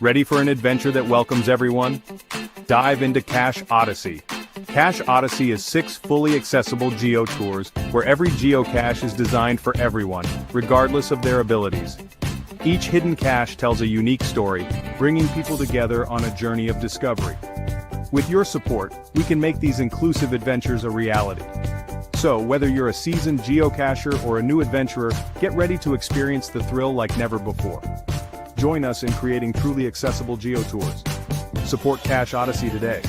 Ready for an adventure that welcomes everyone? Dive into Cache Odyssey. Cache Odyssey is 6 fully accessible geo tours where every geocache is designed for everyone, regardless of their abilities. Each hidden cache tells a unique story, bringing people together on a journey of discovery. With your support, we can make these inclusive adventures a reality. So, whether you're a seasoned geocacher or a new adventurer, get ready to experience the thrill like never before. Join us in creating truly accessible geotours. Support Cache Odyssey today.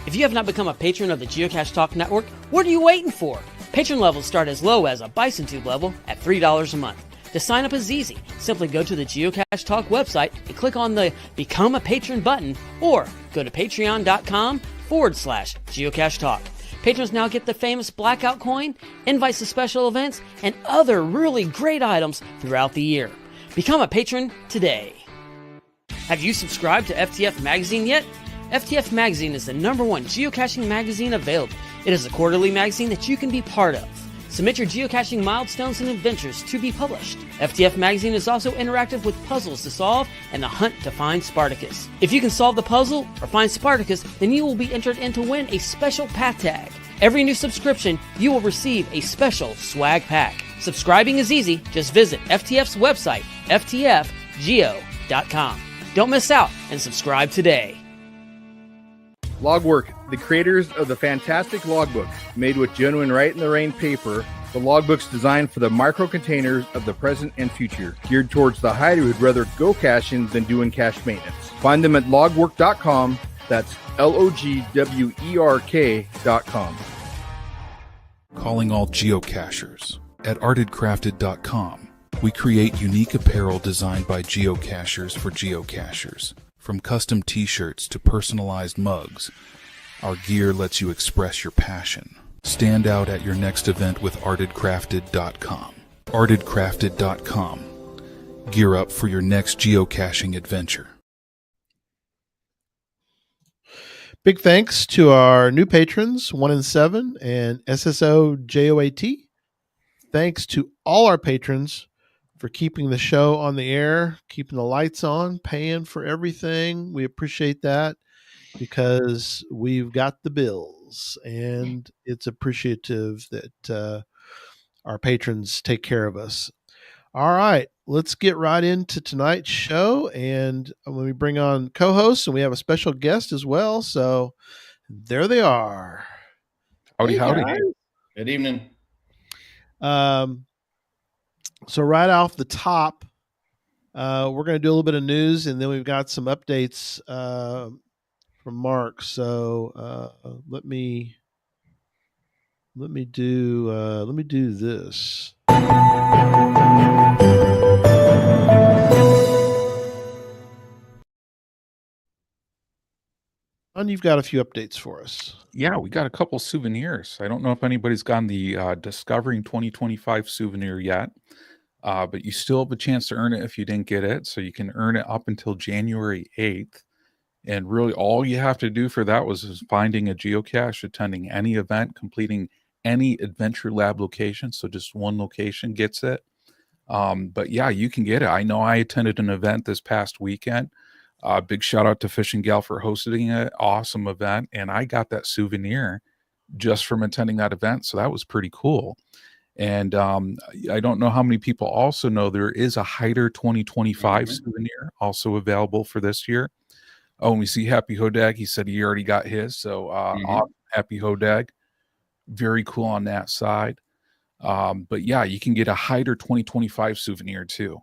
If you have not become a patron of the Geocache Talk Network, what are you waiting for? Patron levels start as low as a Bison Tube level at $3 a month. To sign up is easy. Simply go to the Geocache Talk website and click on the Become a Patron button, or go to patreon.com/Geocache Talk. Patrons now get the famous Blackout coin, invites to special events, and other really great items throughout the year. Become a patron today. Have you subscribed to FTF Magazine yet? FTF Magazine is the #1 geocaching magazine available. It is a quarterly magazine that you can be part of. Submit your geocaching milestones and adventures to be published. FTF Magazine is also interactive with puzzles to solve and the hunt to find Spartacus. If you can solve the puzzle or find Spartacus, then you will be entered in to win a special pack tag. Every new subscription, you will receive a special swag pack. Subscribing is easy. Just visit FTF's website, ftfgeo.com. Don't miss out and subscribe today. Logwork, the creators of the fantastic logbook, made with genuine write-in-the-rain paper. The logbook's designed for the micro-containers of the present and future, geared towards the hider who'd rather go caching than doing cache maintenance. Find them at logwork.com. That's logwerk.com. Calling all geocachers. At artedcrafted.com, we create unique apparel designed by geocachers for geocachers. From custom t-shirts to personalized mugs, our gear lets you express your passion. Stand out at your next event with artedcrafted.com. artedcrafted.com. Gear up for your next geocaching adventure. Big thanks to our new patrons, 1 and 7 and SSO JOAT. Thanks to all our patrons for keeping the show on the air, keeping the lights on, paying for everything. We appreciate that because we've got the bills, and it's appreciative that our patrons take care of us. All right, let's get right into tonight's show, and when we bring on co-hosts, and we have a special guest as well, so there they are. Howdy, Hey, howdy. guys. Good evening. So right off the top, we're going to do a little bit of news, and then we've got some updates from Mark. So let me do this. And you've got a few updates for us. Yeah, we got a couple souvenirs. I don't know if anybody's gotten the Discovering 2025 souvenir yet, but you still have a chance to earn it if you didn't get it. So you can earn it up until January 8th. And really all you have to do for that was finding a geocache, attending any event, completing any Adventure Lab location. So just one location gets it. But yeah, you can get it. I know I attended an event this past weekend. Big shout out to Fishing Gal for hosting it. Awesome event. And I got that souvenir just from attending that event. So that was pretty cool. And I don't know how many people also know there is a Hider 2025 souvenir also available for this year. Oh, and we see Happy Hodag. He said he already got his. So awesome, Happy Hodag. Very cool on that side. But yeah, you can get a Hider 2025 souvenir too.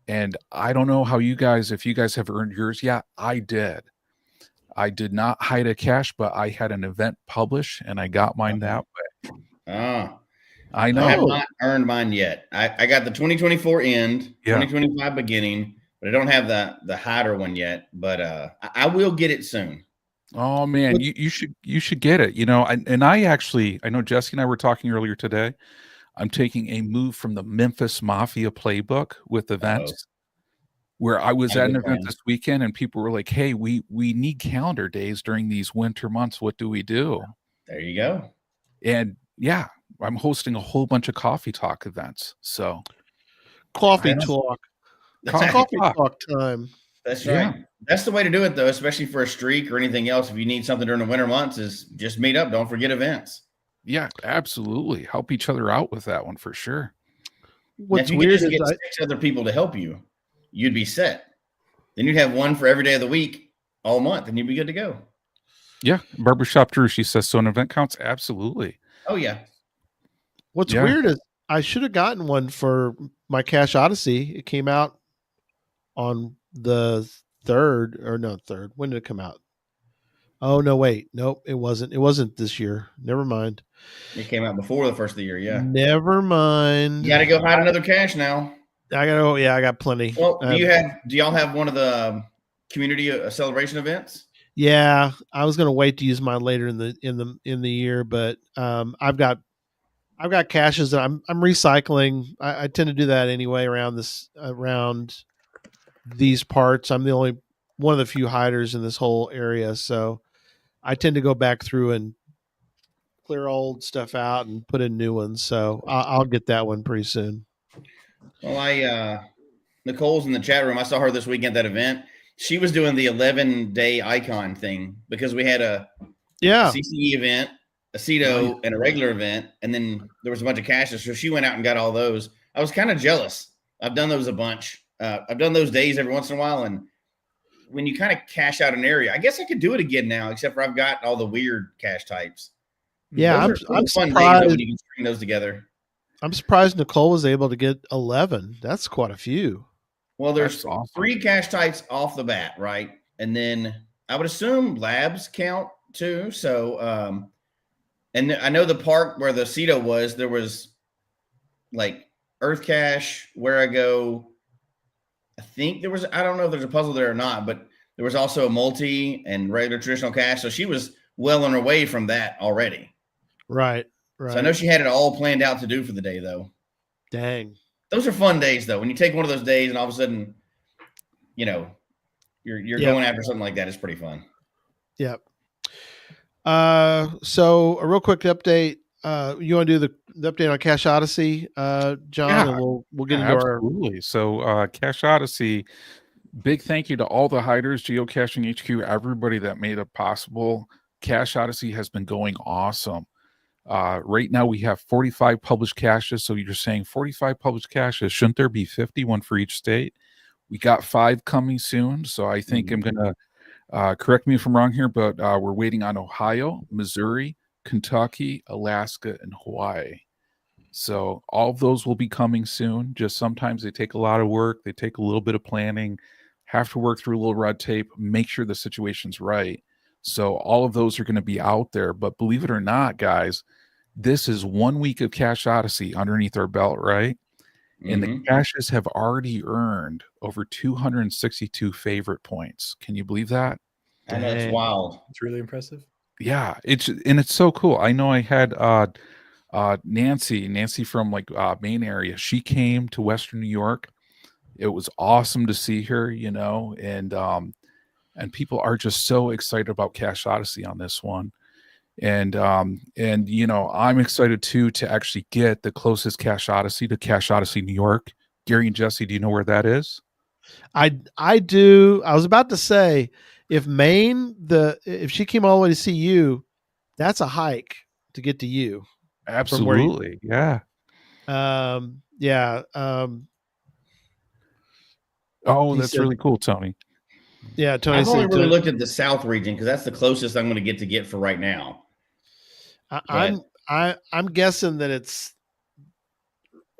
And I don't know how you guys, if you guys have earned yours yet. I did. I did not hide a cache, but I had an event published and I got mine that way. I know. I have not earned mine yet. I got the 2024 end, 2025 beginning, but I don't have the hider one yet. But I will get it soon. Oh man, you should get it. You know, and I know Jesse and I were talking earlier today. I'm taking a move from the Memphis Mafia playbook with events, where I was at an event this weekend and people were like, "Hey, we need calendar days during these winter months. What do we do?" There you go. And yeah, I'm hosting a whole bunch of coffee talk events. So coffee talk. It's coffee talk time. That's right. That's the way to do it, though, especially for a streak or anything else. If you need something during the winter months, is just meet up. Don't forget events. Yeah, absolutely. Help each other out with that one for sure. Now, if you could just get 6 other people to help you, you'd be set. Then you'd have one for every day of the week all month, and you'd be good to go. Yeah, Barbershop Drew, she says, so an event counts? Absolutely. Oh, yeah. What's weird is I should have gotten one for my Cache Odyssey. It came out on the 3rd, or no, 3rd. When did it come out? Oh, no, wait. Nope, it wasn't. It wasn't this year. Never mind. It came out before the first of the year, yeah. Never mind. You got to go hide another cache now. I got plenty. Well, do y'all have one of the community celebration events? Yeah, I was going to wait to use mine later in the year, but I've got caches that I'm recycling. I tend to do that anyway around these parts. I'm the only one of the few hiders in this whole area, so I tend to go back through and clear old stuff out and put in new ones. So I'll get that one pretty soon. Well, Nicole's in the chat room. I saw her this weekend at that event. She was doing the 11-day icon thing because we had a CCE event, a CETO, and a regular event, and then there was a bunch of caches. So she went out and got all those. I was kind of jealous. I've done those a bunch. I've done those days every once in a while, and when you kind of cache out an area, I guess I could do it again now, except for I've got all the weird cache types. Yeah, I'm fun surprised days when you can string those together. I'm surprised Nicole was able to get 11. That's quite a few. Well, there's 3 cache types off the bat, right? And then I would assume labs count too. So, and I know the park where the CETO was, there was like Earth Cache, Where I Go. I think there was, I don't know if there's a puzzle there or not, but there was also a multi and regular traditional cache. So she was well on her way from that already. Right. So I know she had it all planned out to do for the day, though. Dang. Those are fun days, though. When you take one of those days and all of a sudden, you know, you're going after something like that, it's pretty fun. Yep. So a real quick update. You want to do the update on Cache Odyssey, John? And we'll get into absolutely. So Cache Odyssey, big thank you to all the hiders, Geocaching HQ, everybody that made it possible. Cache Odyssey has been going awesome. Right now we have 45 published caches. So you're saying 45 published caches. Shouldn't there be 50, one for each state? We got 5 coming soon. So I think I'm going to correct me if I'm wrong here, but we're waiting on Ohio, Missouri, Kentucky, Alaska, and Hawaii. So all of those will be coming soon. Just sometimes they take a lot of work. They take a little bit of planning, have to work through a little red tape, make sure the situation's right. So all of those are going to be out there. But believe it or not, guys, this is 1 week of Cache Odyssey underneath our belt, right? And the caches have already earned over 262 favorite points. Can you believe that? And that's wild. It's really impressive. Yeah, it's so cool. I know I had Nancy from like Maine area. She came to Western New York. It was awesome to see her, you know, and people are just so excited about Cache Odyssey on this one. And you know, I'm excited too to actually get the closest Cache Odyssey to Cache Odyssey New York. Gary and Jesse, do you know where that is? I do. I was about to say, if Maine, if she came all the way to see you, that's a hike to get to you. Absolutely. Yeah. Yeah. Oh, that's really cool, Tony. Yeah, Tony. I've only really looked at the South region because that's the closest I'm going to get for right now. I'm guessing that it's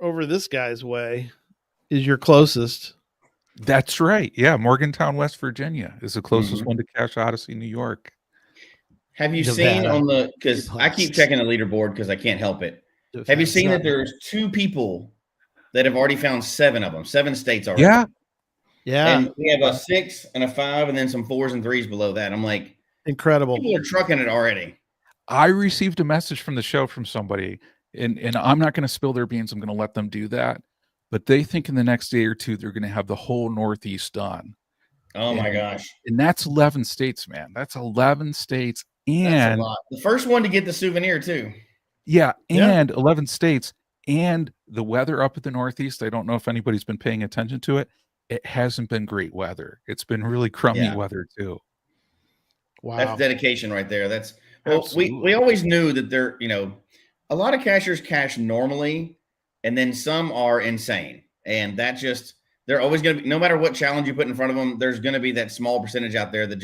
over this guy's way is your closest. That's right. Yeah, Morgantown, West Virginia is the closest one to Cache Odyssey, New York. Have you seen on the, because I keep checking the leaderboard because I can't help it. Have you seen that there's 2 people that have already found 7 of them, 7 states already? Yeah. Yeah. And we have a 6 and a 5 and then some 4s and 3s below that. I'm like, incredible. People are trucking it already. I received a message from the show from somebody, and I'm not going to spill their beans. I'm going to let them do that. But they think in the next day or 2, they're going to have the whole Northeast done. Oh my gosh. And that's 11 states, man. That's 11 states. And that's a lot. The first one to get the souvenir too. Yeah. And 11 states, and the weather up at the Northeast. I don't know if anybody's been paying attention to it. it hasn't been great weather. It's been really crummy weather too. Wow. That's dedication right there. That's we always knew that there, a lot of cachers cache normally, and then some are insane. And that just, they're always going to be, no matter what challenge you put in front of them, there's going to be that small percentage out there that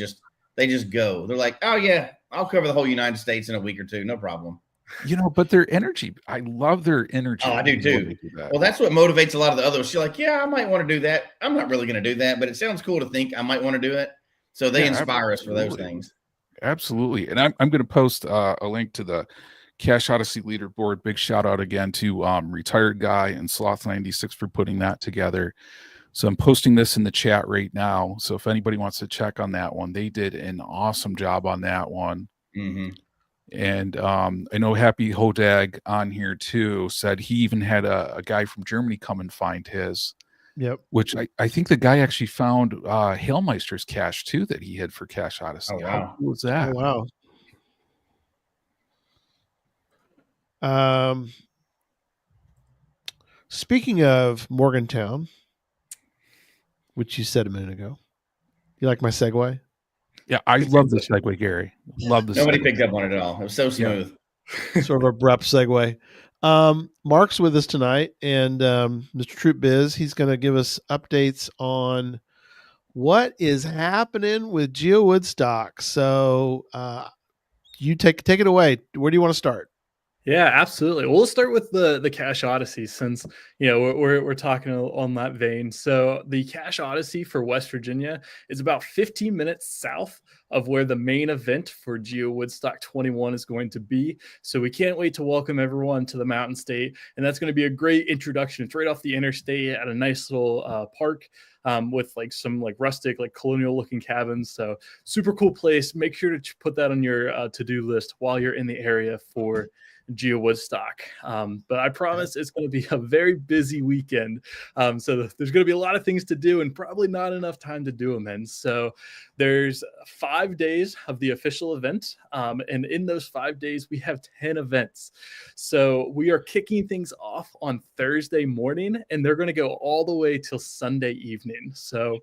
they just go. They're like, oh yeah, I'll cover the whole United States in a week or two. No problem. But their energy, I love their energy. Oh, I do too. Well, that's what motivates a lot of the others. You're like, yeah, I might want to do that. I'm not really going to do that, but it sounds cool to think I might want to do it. So they inspire us for those things. Absolutely. And I'm going to post a link to the Cache Odyssey leaderboard. Big shout out again to Retired Guy and Sloth 96 for putting that together. So I'm posting this in the chat right now. So if anybody wants to check on that one, they did an awesome job on that one. Mm-hmm. And I know Happy Hodag on here too said he even had a guy from Germany come and find his. Yep. Which I think the guy actually found Hailmeister's cache too that he had for Cache Odyssey. Oh, wow. How cool was that? Oh, wow. Speaking of Morgantown, which you said a minute ago, you like my segue? Yeah, I love the segue, Gary. Love the Nobody segue. picked up on it at all. It was so smooth. Yeah. Sort of abrupt segue. Mark's with us tonight, and Mr. Troop Biz, he's going to give us updates on what is happening with GeoWoodstock. So you take it away. Where do you want to start? Yeah, absolutely. We'll start with the Cache Odyssey since we're talking on that vein. So the Cache Odyssey for West Virginia is about 15 minutes south of where the main event for GeoWoodstock 21 is going to be. So we can't wait to welcome everyone to the Mountain State, and that's going to be a great introduction. It's right off the interstate at a nice little park. With some rustic, colonial looking cabins. So super cool place. Make sure to put that on your to-do list while you're in the area for GeoWoodstock. But I promise it's going to be a very busy weekend. So there's going to be a lot of things to do and probably not enough time to do them in. So there's 5 days of the official event. And in those 5 days, we have 10 events. So we are kicking things off on Thursday morning, and they're going to go all the way till Sunday evening. So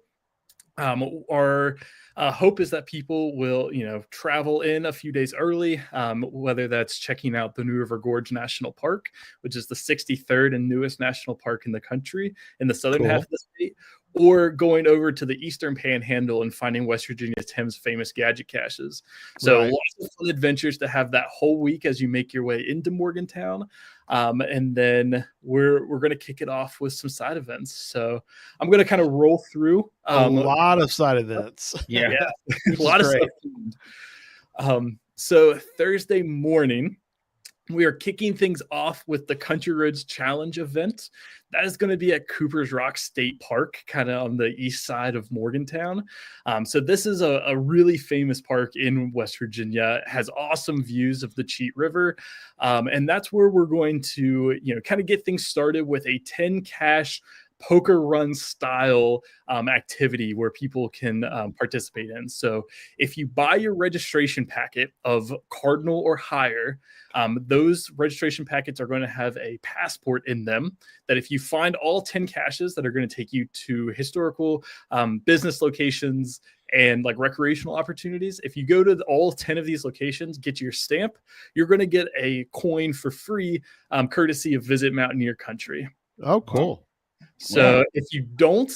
our hope is that people will, travel in a few days early, whether that's checking out the New River Gorge National Park, which is the 63rd and newest national park in the country in the southern half of the state, or going over to the Eastern Panhandle and finding West Virginia's 10 famous gadget caches. So lots of fun adventures to have that whole week as you make your way into Morgantown. And then we're going to kick it off with some side events. So I'm going to kind of roll through a lot of side events. Yeah. A lot of stuff. So Thursday morning, we are kicking things off with the Country Roads Challenge event. That is going to be at Cooper's Rock State Park, kind of on the east side of Morgantown. So this is a really famous park in West Virginia. It has awesome views of the Cheat River. And that's where we're going to, kind of get things started with a 10 cache poker run style activity where people can participate in. So if you buy your registration packet of Cardinal or higher, those registration packets are going to have a passport in them that if you find all 10 caches that are going to take you to historical business locations and recreational opportunities, if you go to all 10 of these locations, get your stamp, you're going to get a coin for free, courtesy of Visit Mountaineer Country. Oh, cool. So if you don't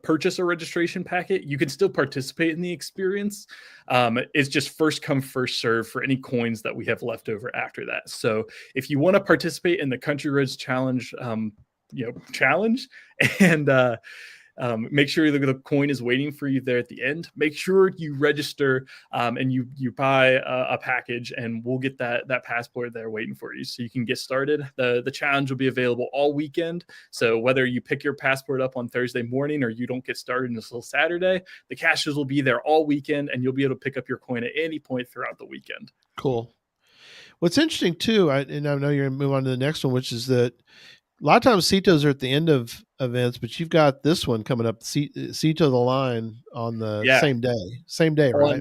purchase a registration packet, you can still participate in the experience. It's just first come, first serve for any coins that we have left over after that. So if you want to participate in the Country Roads Challenge, challenge, and make sure the coin is waiting for you there at the end. Make sure you register and you buy a package, and we'll get that passport there waiting for you so you can get started. The challenge will be available all weekend. So whether you pick your passport up on Thursday morning or you don't get started until Saturday, the caches will be there all weekend, and you'll be able to pick up your coin at any point throughout the weekend. Cool. What's interesting too, and I know you're going to move on to the next one, which is that a lot of times CETOs are at the end of events, but you've got this one coming up, CETO the line on the same day, right?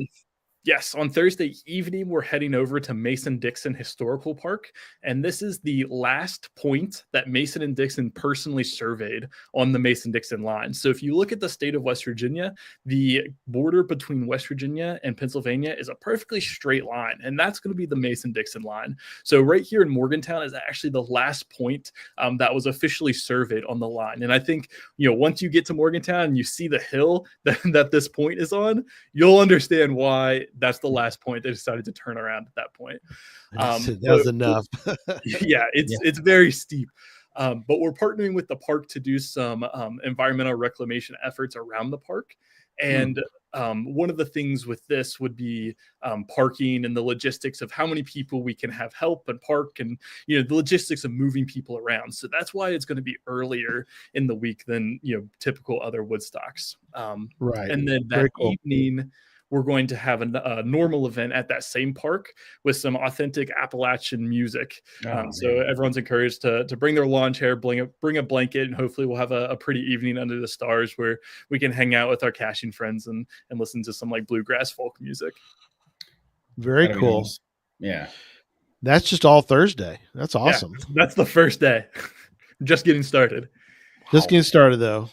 Yes, on Thursday evening, we're heading over to Mason-Dixon Historical Park, and this is the last point that Mason and Dixon personally surveyed on the Mason-Dixon line. So if you look at the state of West Virginia, the border between West Virginia and Pennsylvania is a perfectly straight line, and that's going to be the Mason-Dixon line. So right here in Morgantown is actually the last point that was officially surveyed on the line. And I think, once you get to Morgantown and you see the hill that this point is on, you'll understand why that's the last point. They decided to turn around at that point. That was enough. Yeah, it's very steep. But we're partnering with the park to do some environmental reclamation efforts around the park. And one of the things with this would be parking and the logistics of how many people we can have help and park, and the logistics of moving people around. So that's why it's going to be earlier in the week than typical other Woodstocks. Right. And then that evening, we're going to have a normal event at that same park with some authentic Appalachian music. So everyone's encouraged to bring their lawn chair, bring a blanket, and hopefully we'll have a pretty evening under the stars where we can hang out with our caching friends and listen to some like bluegrass folk music. Very cool. Nice. Yeah. That's just all Thursday. That's awesome. Yeah, that's the first day. Just getting started. Just getting started though.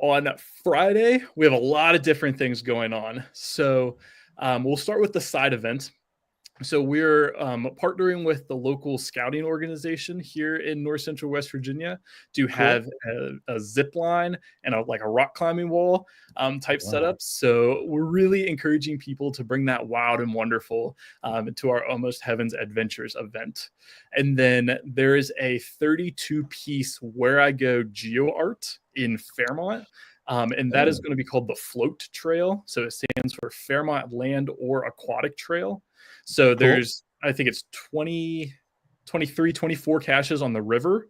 On Friday, we have a lot of different things going on. So we'll start with the side event. So we're partnering with the local scouting organization here in North Central West Virginia to have a zip line and a rock climbing wall type setup. So we're really encouraging people to bring that wild and wonderful to our Almost Heavens Adventures event. And then there is a 32-piece Where I Go geo art in Fairmont. And that is going to be called the Float Trail. So it stands for Fairmont Land or Aquatic Trail. So there's, I think it's 23, 24 caches on the river.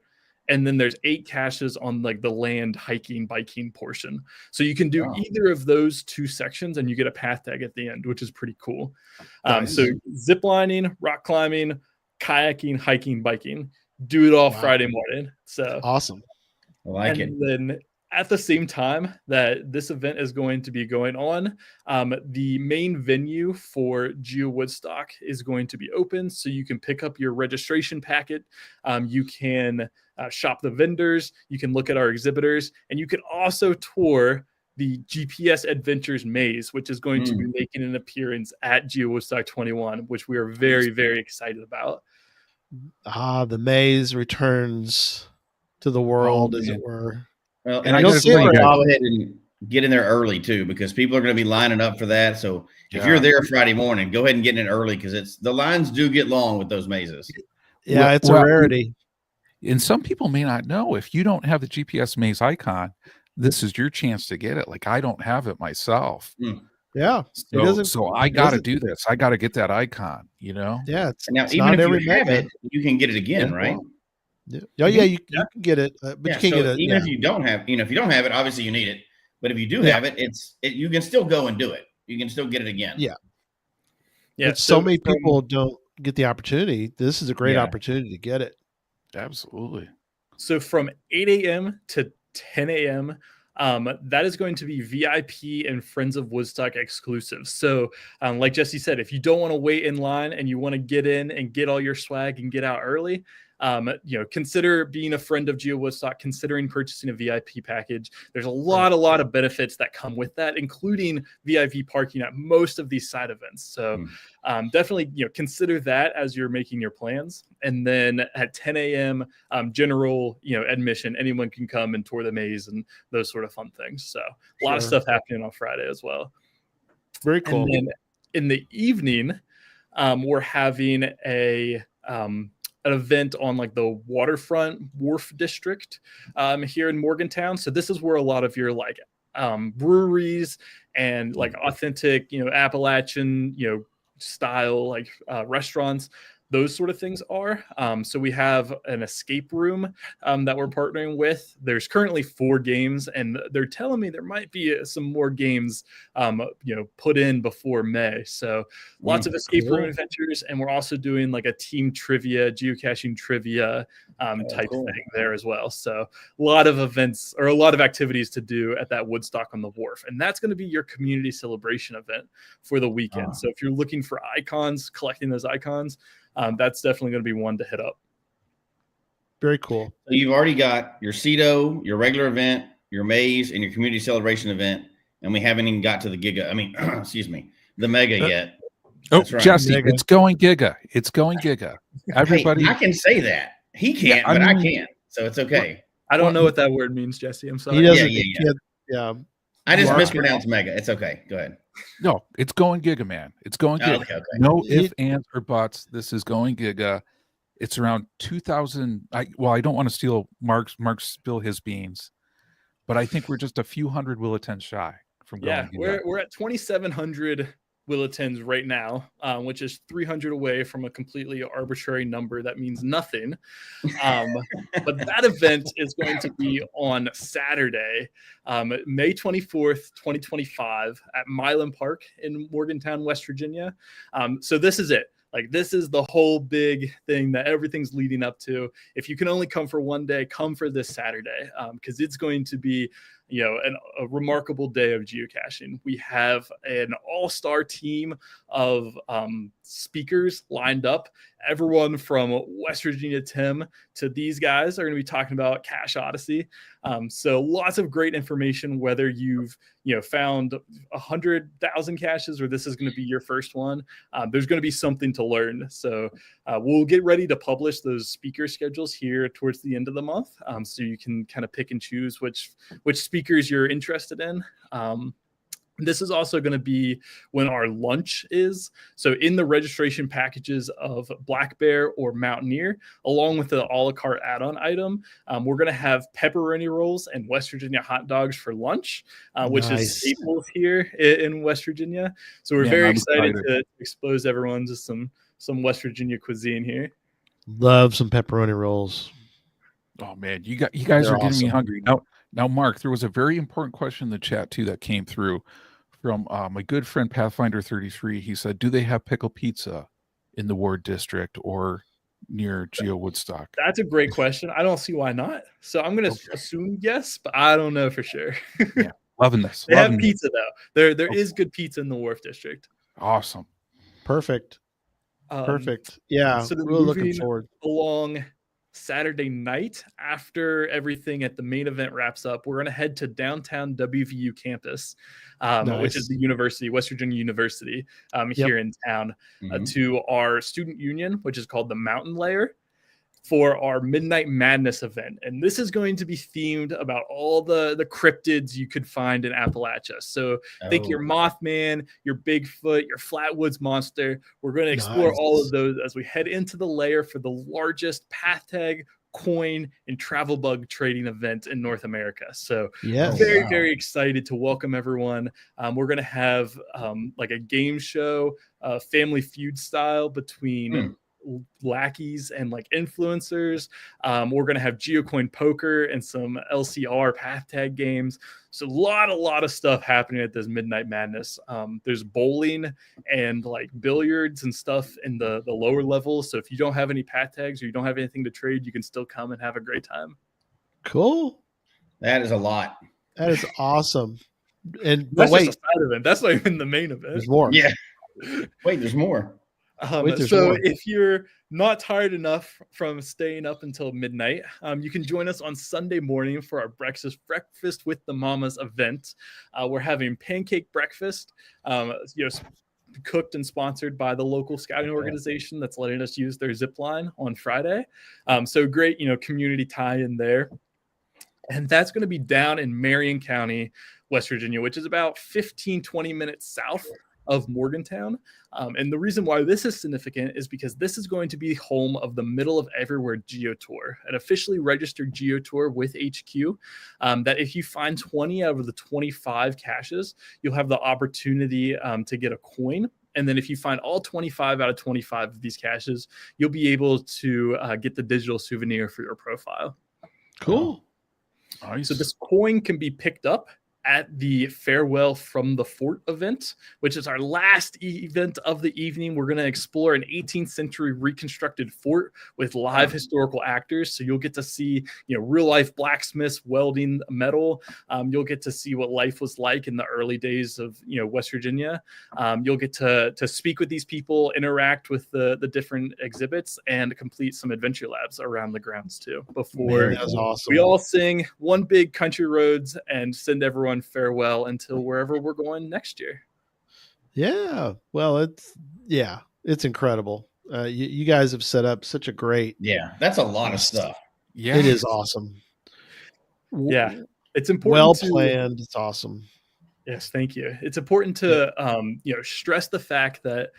And then there's 8 caches on the land hiking, biking portion. So you can do either of those 2 sections and you get a path tag at the end, which is pretty cool. Nice. So zip lining, rock climbing, kayaking, hiking, biking, do it all Friday morning. So awesome. I like it. And then at the same time that this event is going to be going on, the main venue for GeoWoodstock is going to be open, so you can pick up your registration packet. You can shop the vendors, you can look at our exhibitors, and you can also tour the GPS Adventures Maze, which is going to be making an appearance at GeoWoodstock 21, which we are very, very excited about. The maze returns to the world, as it were. Well, and I just go ahead and get in there early too, because people are going to be lining up for that. So if you're there Friday morning, go ahead and get in early, because the lines do get long with those mazes. Yeah, it's a rarity. And some people may not know, if you don't have the GPS maze icon, this is your chance to get it. Like, I don't have it myself. Yeah. So I got to do this. I got to get that icon, Yeah. Now, even if you have it, you can get it again, right? Yeah, you can get it, but you can't get it. Even if you don't have, if you don't have it, obviously you need it. But if you do have it, you can still go and do it. You can still get it again. Yeah. Yeah. So many people don't get the opportunity. This is a great opportunity to get it. Absolutely. So from 8 a.m. to 10 a.m., that is going to be VIP and Friends of Woodstock exclusive. So like Jesse said, if you don't want to wait in line and you want to get in and get all your swag and get out early, consider being a friend of GeoWoodstock, considering purchasing a VIP package. There's a lot of benefits that come with that, including VIP parking at most of these side events. So definitely, consider that as you're making your plans. And then at 10 a.m., general, admission, anyone can come and tour the maze and those sort of fun things. So a lot of stuff happening on Friday as well. Very cool. And then in the evening, we're having an event on the waterfront wharf district here in Morgantown. So this is where a lot of your breweries and authentic, Appalachian, style restaurants, those sort of things are. So we have an escape room that we're partnering with. There's currently 4 games, and they're telling me there might be some more games, put in before May. So lots of escape room adventures, and we're also doing like a team trivia, geocaching trivia type thing there as well. So a lot of events or a lot of activities to do at that Woodstock on the Wharf, and that's going to be your community celebration event for the weekend. So if you're looking for icons, collecting those icons, that's definitely going to be one to hit up. Very cool. So you've already got your CETO, your regular event, your maze, and your community celebration event, and we haven't even got to the Giga. I mean, excuse me, the Mega yet. Right. Jesse, Mega. It's going Giga. It's going Giga. Everybody, hey, I can say that. He can't, but I can. So it's okay. I don't know what that word means, Jesse. I'm sorry. He doesn't. Yeah. I just mispronounced Mega. It's okay. Go ahead. No, it's going Giga, man. It's going Giga. Okay. No ifs, ands, or buts. This is going Giga. It's around 2,000. I don't want to steal Mark's spill his beans, but I think we're just a few hundred will attend shy from going Giga. We're at 2,700 will attends right now, which is 300 away from a completely arbitrary number that means nothing. But that event is going to be on Saturday, May 24th, 2025 at Milan Park in Morgantown, West Virginia. So this is it. Like, this is the whole big thing that everything's leading up to. If you can only come for one day, come for this Saturday, because it's going to be, a remarkable day of geocaching. We have an all-star team of speakers lined up. Everyone from West Virginia Tim to these guys are going to be talking about Cache Odyssey. So lots of great information, whether you've found 100,000 caches or this is going to be your first one. There's going to be something to learn. So we'll get ready to publish those speaker schedules here towards the end of the month, so you can kind of pick and choose which speakers you're interested in. This is also going to be when our lunch is. So in the registration packages of Black Bear or Mountaineer, along with the a la carte add-on item, we're going to have pepperoni rolls and West Virginia hot dogs for lunch, which is staples here in West Virginia. So we're very excited to expose everyone to some West Virginia cuisine here. Love some pepperoni rolls. Oh man, you guys are getting me hungry. Now, Mark, there was a very important question in the chat too that came through from my good friend Pathfinder 33. He said, "Do they have pickle pizza in the Ward District or near GeoWoodstock?" That's a great question. I don't see why not. So I'm going to assume yes, but I don't know for sure. Yeah, loving this. They have pizza though. There is good pizza in the Wharf District. Awesome. Perfect. Perfect. Yeah. So really looking forward along. Saturday night, after everything at the main event wraps up, we're going to head to downtown WVU campus, which is the university, West Virginia University, here in town, to our student union, which is called the Mountain Layer, for our Midnight Madness event. And this is going to be themed about all the cryptids you could find in Appalachia. So think your Mothman, your Bigfoot, your Flatwoods Monster. We're going to explore all of those as we head into the layer for the largest path tag, coin, and travel bug trading event in North America. So very excited to welcome everyone. We're going to have like a game show, Family Feud style between lackeys and like influencers. We're going to have geocoin poker and some LCR path tag games. So a lot of stuff happening at this Midnight Madness. There's bowling and like billiards and stuff in the lower levels. So if you don't have any path tags or you don't have anything to trade, you can still come and have a great time. Cool. That is a lot. That is awesome. And that's just a side event. That's not even the main event. There's more. Yeah. Wait, there's more. If you're not tired enough from staying up until midnight, you can join us on Sunday morning for our breakfast with the Mamas event. We're having pancake breakfast, cooked and sponsored by the local scouting organization that's letting us use their zip line on Friday. So great, community tie in there. And that's going to be down in Marion County, West Virginia, which is about 15-20 minutes south of Morgantown. And the reason why this is significant is because this is going to be home of the Middle of Everywhere Geo Tour, an officially registered Geo Tour with HQ, that if you find 20 out of the 25 caches, you'll have the opportunity to get a coin And then if you find all 25 out of 25 of these caches, you'll be able to get the digital souvenir for your profile. Cool. Nice. So this coin can be picked up at the Farewell from the Fort event, which is our last event of the evening. We're going to explore an 18th century reconstructed fort with live historical actors. So you'll get to see, real life blacksmiths welding metal. You'll get to see what life was like in the early days of, West Virginia. You'll get to speak with these people, interact with the different exhibits, and complete some adventure labs around the grounds too. Before that's awesome. we all sing One Big Country Roads and send everyone farewell until wherever we're going next year. Yeah. Well, it's incredible. You guys have set up such a great. Yeah, that's a lot of stuff. Yeah, it is awesome. Yeah, it's important. Well planned. It's awesome. Yes, thank you. It's important to stress the fact that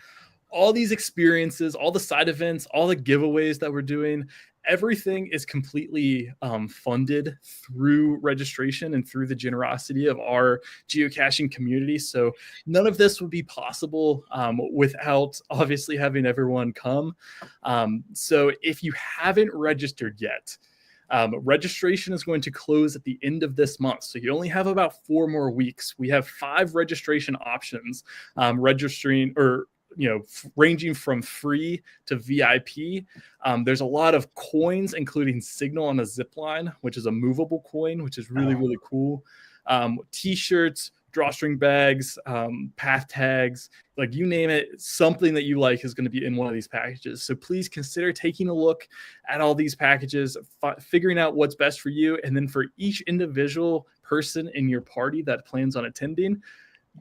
all these experiences, all the side events, all the giveaways that we're doing, everything is completely funded through registration and through the generosity of our geocaching community. So none of this would be possible without obviously having everyone come. So if you haven't registered yet, registration is going to close at the end of this month. So you only have about 4 more weeks. We have 5 registration options, registering or ranging from free to VIP. There's a lot of coins, including Signal on a zip line, which is a movable coin, which is really, really cool. T-shirts, drawstring bags, path tags, like you name it, something that you like is going to be in one of these packages. So please consider taking a look at all these packages, figuring out what's best for you. And then for each individual person in your party that plans on attending,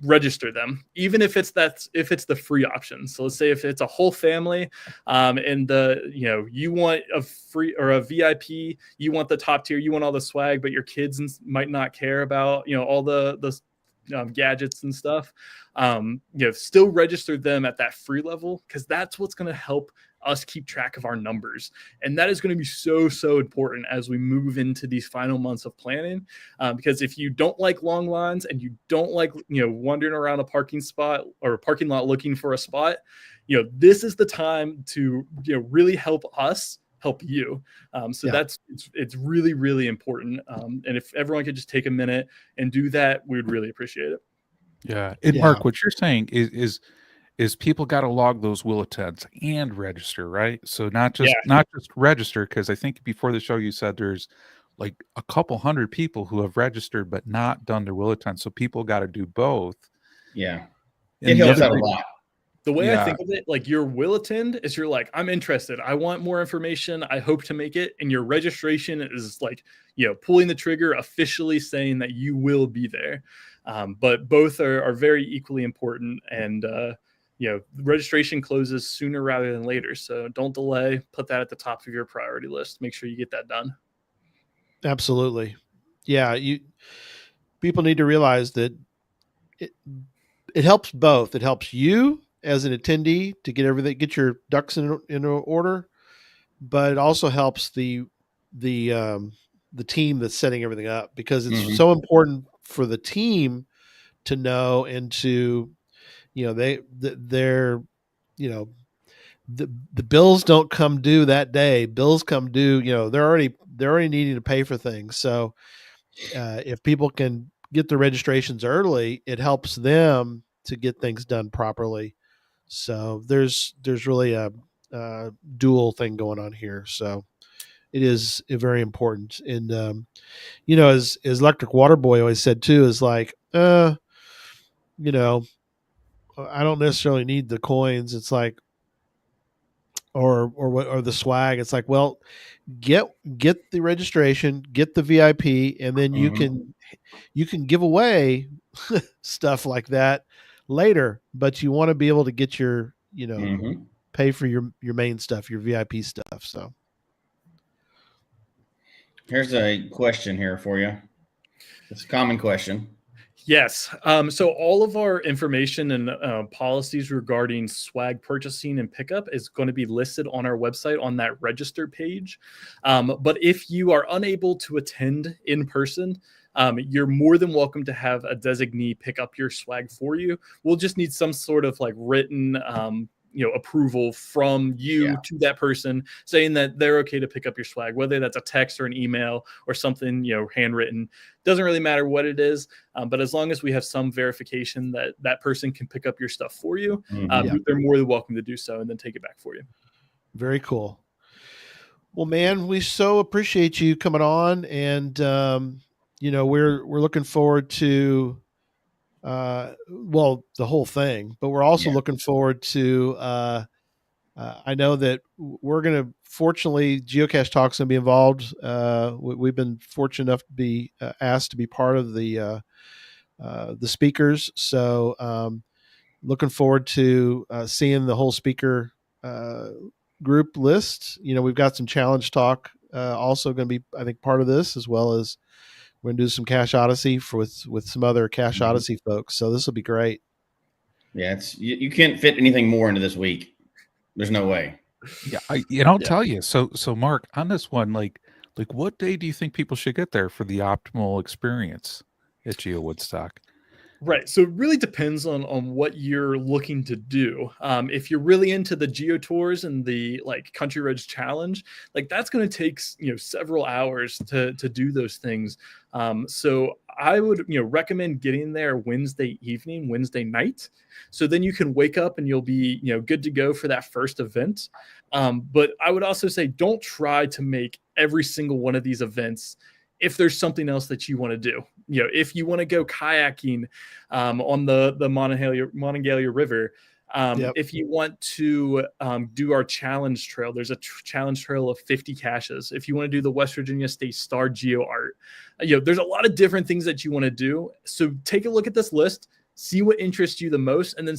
register them, even if it's the free option. So let's say if it's a whole family and you want a free or a VIP, you want the top tier, you want all the swag, but your kids might not care about all the gadgets and stuff, still register them at that free level, because that's what's going to help us keep track of our numbers. And that is going to be so important as we move into these final months of planning, because if you don't like long lines and you don't like wandering around a parking spot or a parking lot looking for a spot, this is the time to really help us help you. It's really, really important. And if everyone could just take a minute and do that, we would really appreciate it. Yeah. And Mark, what you're saying is people got to log those will attends and register, right? So not just register, because I think before the show you said there's like a couple hundred people who have registered but not done their will attend. So people got to do both. Yeah, and it helps out a lot. The way I think of it, like your will attend is you're like, I'm interested, I want more information, I hope to make it. And your registration is like, pulling the trigger, officially saying that you will be there. But both are very equally important. And, registration closes sooner rather than later. So don't delay, put that at the top of your priority list. Make sure you get that done. Absolutely. Yeah. People need to realize that it helps both. It helps you as an attendee to get your ducks in order, but it also helps the team that's setting everything up, because it's so important for the team to know and to, the bills don't come due that day. Bills come due, they're already needing to pay for things. So if people can get the registrations early, it helps them to get things done properly. So there's really a dual thing going on here. So it is very important. And, as Electric Water Boy always said too, is like, I don't necessarily need the coins. It's like, or the swag. It's like, well, get the registration, get the VIP, and then you can give away stuff like that later, but you want to be able to get your, pay for your main stuff, your VIP stuff. So here's a question here for you. It's a common question. Yes. So all of our information and policies regarding swag purchasing and pickup is going to be listed on our website on that register page. But if you are unable to attend in person, you're more than welcome to have a designee pick up your swag for you. We'll just need some sort of like written approval from you to that person saying that they're okay to pick up your swag, whether that's a text or an email or something, handwritten. Doesn't really matter what it is. But as long as we have some verification that that person can pick up your stuff for you, they're more than welcome to do so and then take it back for you. Very cool. Well, man, we so appreciate you coming on, and we're looking forward to the whole thing, but we're also looking forward to I know that we're going to, fortunately, Geocache Talk's going to be involved. We've been fortunate enough to be asked to be part of the speakers. So looking forward to seeing the whole speaker group list. We've got some challenge talk also going to be, I think, part of this, as well as we're going to do some Cache Odyssey with some other Cache Odyssey folks. So this will be great. Yeah, you can't fit anything more into this week. There's no way. Yeah, I'll tell you. So Mark, on this one, like what day do you think people should get there for the optimal experience at GeoWoodstock? Right. So it really depends on what you're looking to do. If you're really into the geo tours and the Country Roads Challenge, that's going to take several hours to do those things. So I would recommend getting there Wednesday evening, Wednesday night. So then you can wake up and you'll be good to go for that first event. But I would also say don't try to make every single one of these events if there's something else that you want to do. If you want to go kayaking on the Monongalia River, if you want to do our challenge trail, there's a challenge trail of 50 caches. If you want to do the West Virginia State Star Geo Art, there's a lot of different things that you want to do. So take a look at this list, see what interests you the most, and then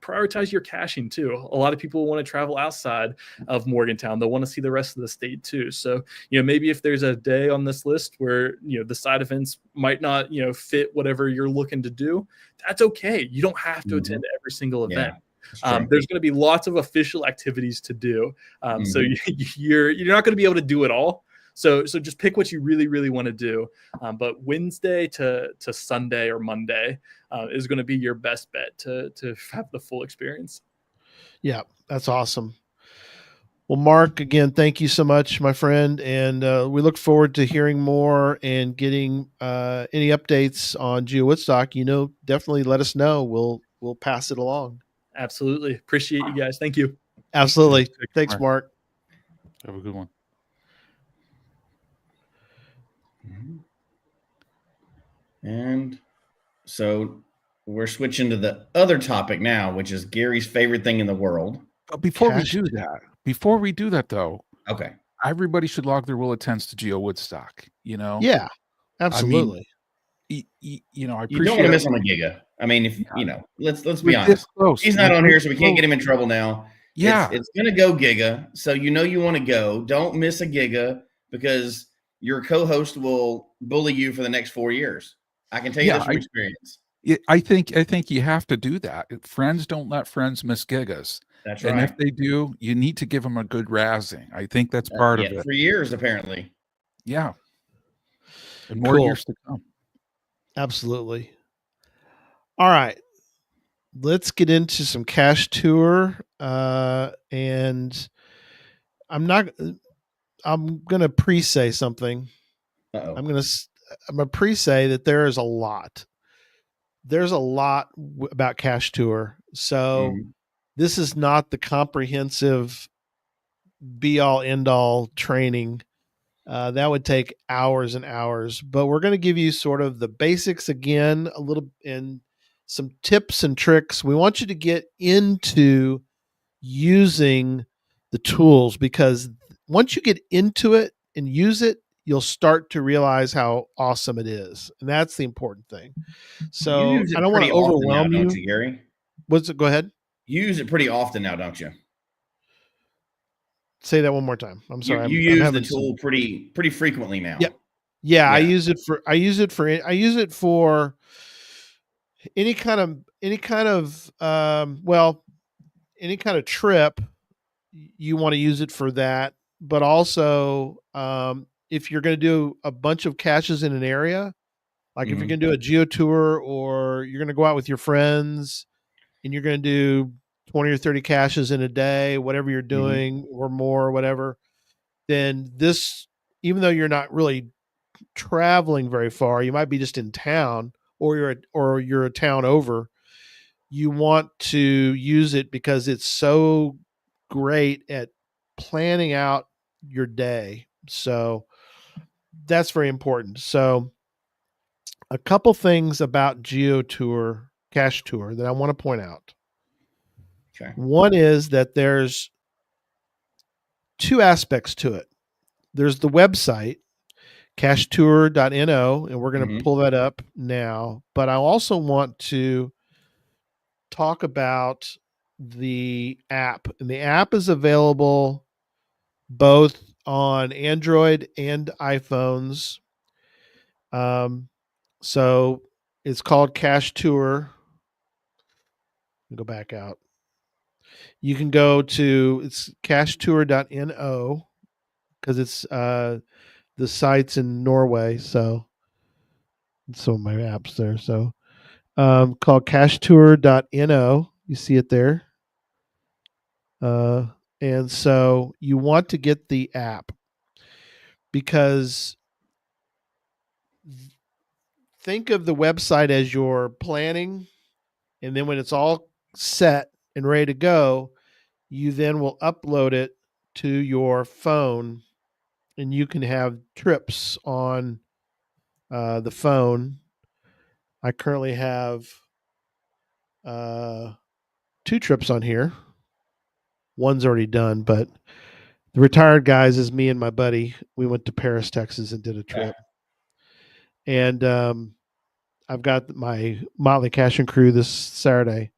prioritize your caching too. A lot of people want to travel outside of Morgantown. They'll want to see the rest of the state too. So, maybe if there's a day on this list where, the side events might not, fit whatever you're looking to do, that's okay. You don't have to attend every single event. There's going to be lots of official activities to do. So you're not going to be able to do it all. So just pick what you really, really want to do. But Wednesday to Sunday or Monday is going to be your best bet to have the full experience. Yeah, that's awesome. Well, Mark, again, thank you so much, my friend. And we look forward to hearing more and getting any updates on GeoWoodstock. Definitely let us know. We'll pass it along. Absolutely. Appreciate you guys. Thank you. Absolutely. Thanks, Mark. Have a good one. And so we're switching to the other topic now, which is Gary's favorite thing in the world. But before we do that though, okay, everybody should log their will attends to GeoWoodstock. Yeah, absolutely. I I appreciate. You don't want to miss on a Giga. I mean, if let's be honest. Close. He's not on here, so we can't get him in trouble now. Yeah, it's gonna go Giga, so you want to go. Don't miss a Giga because your co-host will bully you for the next 4 years. I can tell you this from experience. I think you have to do that. Friends don't let friends miss gigas. That's right. And if they do, you need to give them a good razzing. I think that's part of it. For years, apparently. Yeah. And more years to come. Absolutely. All right. Let's get into some Cache Tour. And I'm going to pre-say something. Uh-oh. I'm going to pre-say that there's a lot about Cache Tour. So this is not the comprehensive be-all end-all training. That would take hours and hours, but we're going to give you sort of the basics again, a little, and some tips and tricks. We want you to get into using the tools, because once you get into it and use it, you'll start to realize how awesome it is. And that's the important thing. So I don't want to overwhelm you. Don't you, Gary? Go ahead. You use it pretty often now, don't you? Say that one more time. I'm sorry. You use the tool pretty frequently now. Yeah. I use it for any kind of trip. You want to use it for that, but also if you're going to do a bunch of caches in an area, Like if you're going to do a geo tour or you're going to go out with your friends and you're going to do 20 or 30 caches in a day, whatever you're doing or more or whatever, then this, even though you're not really traveling very far, you might be just in town or you're a town over, you want to use it because it's so great at planning out your day. So that's very important. So a couple things about Cache Tour that I want to point out. Okay. One is that there's two aspects to it. There's the website, cachetur.no, and we're going to pull that up now. But I also want to talk about the app. And the app is available both on Android and iPhones. So it's called Cache Tour. Go back out. You can go to it's cachetur.no because it's the site's in Norway. So some of my apps there. So called cachetur.no. You see it there. And so you want to get the app because think of the website as your planning, and then when it's all set and ready to go, you then will upload it to your phone, and you can have trips on the phone. I currently have 2 trips on here. One's already done, but the retired guys is me and my buddy. We went to Paris, Texas, and did a trip. And I've got my Motley Caching crew this Saturday,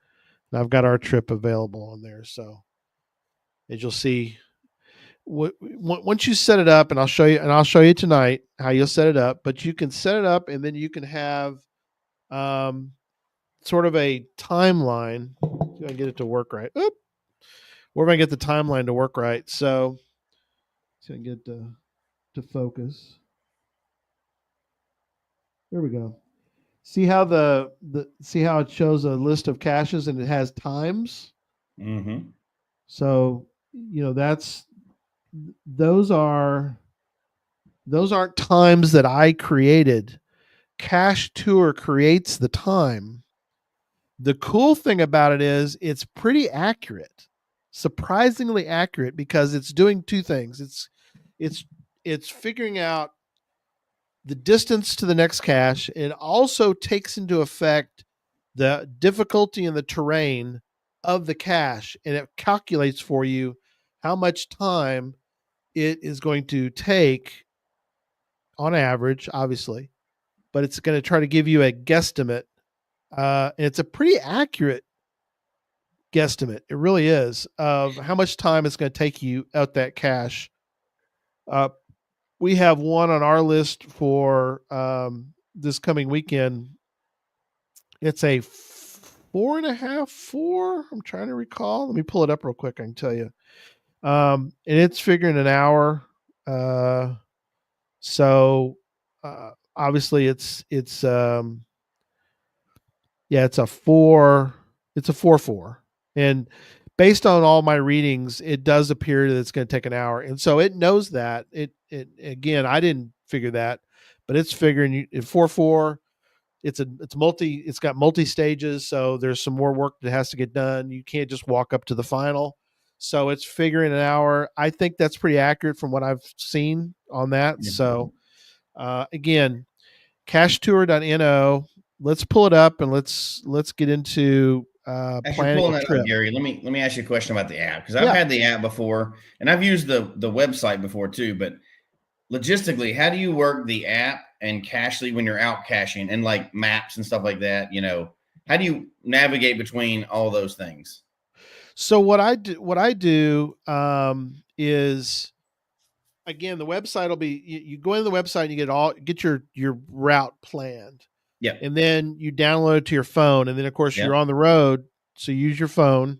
and I've got our trip available on there. So as you'll see, once you set it up, and I'll show you tonight how you'll set it up. But you can set it up, and then you can have sort of a timeline. See if I can get it to work right. Oop. Where am I get the timeline to work right? So see if I can get it to focus. There we go. See how see how it shows a list of caches and it has times. So those aren't times that I created. Cache Tour creates the time. The cool thing about it is it's pretty accurate, surprisingly accurate, because it's doing 2 things. It's figuring out the distance to the next cache. It also takes into effect the difficulty and the terrain of the cache, and it calculates for you how much time it is going to take on average, obviously, but it's going to try to give you a guesstimate. And it's a pretty accurate guesstimate. It really is, of how much time it's going to take you out that cache. We have one on our list for this coming weekend. It's a 4.5, 4. I'm trying to recall. Let me pull it up real quick. I can tell you. And it's figuring an hour. So obviously it's a 4. It's a 4.4. And based on all my readings, it does appear that it's going to take an hour. And so it knows that. It again, I didn't figure that, but it's figuring at 4.4. It's got multi stages, so there's some more work that has to get done. You can't just walk up to the final. So it's figuring an hour. I think that's pretty accurate from what I've seen on that. Yeah. So again, cachetur.no. Let's pull it up and let's get into planning a trip. Up, Gary, let me ask you a question about the app, because I've had the app before and I've used the website before too. But logistically, how do you work the app and Cachely when you're out caching and like maps and stuff like that? How do you navigate between all those things? So what I do is, again, the website will be, you go into the website and you get your route planned. Yeah. And then you download it to your phone. And then of course you're on the road, so you use your phone.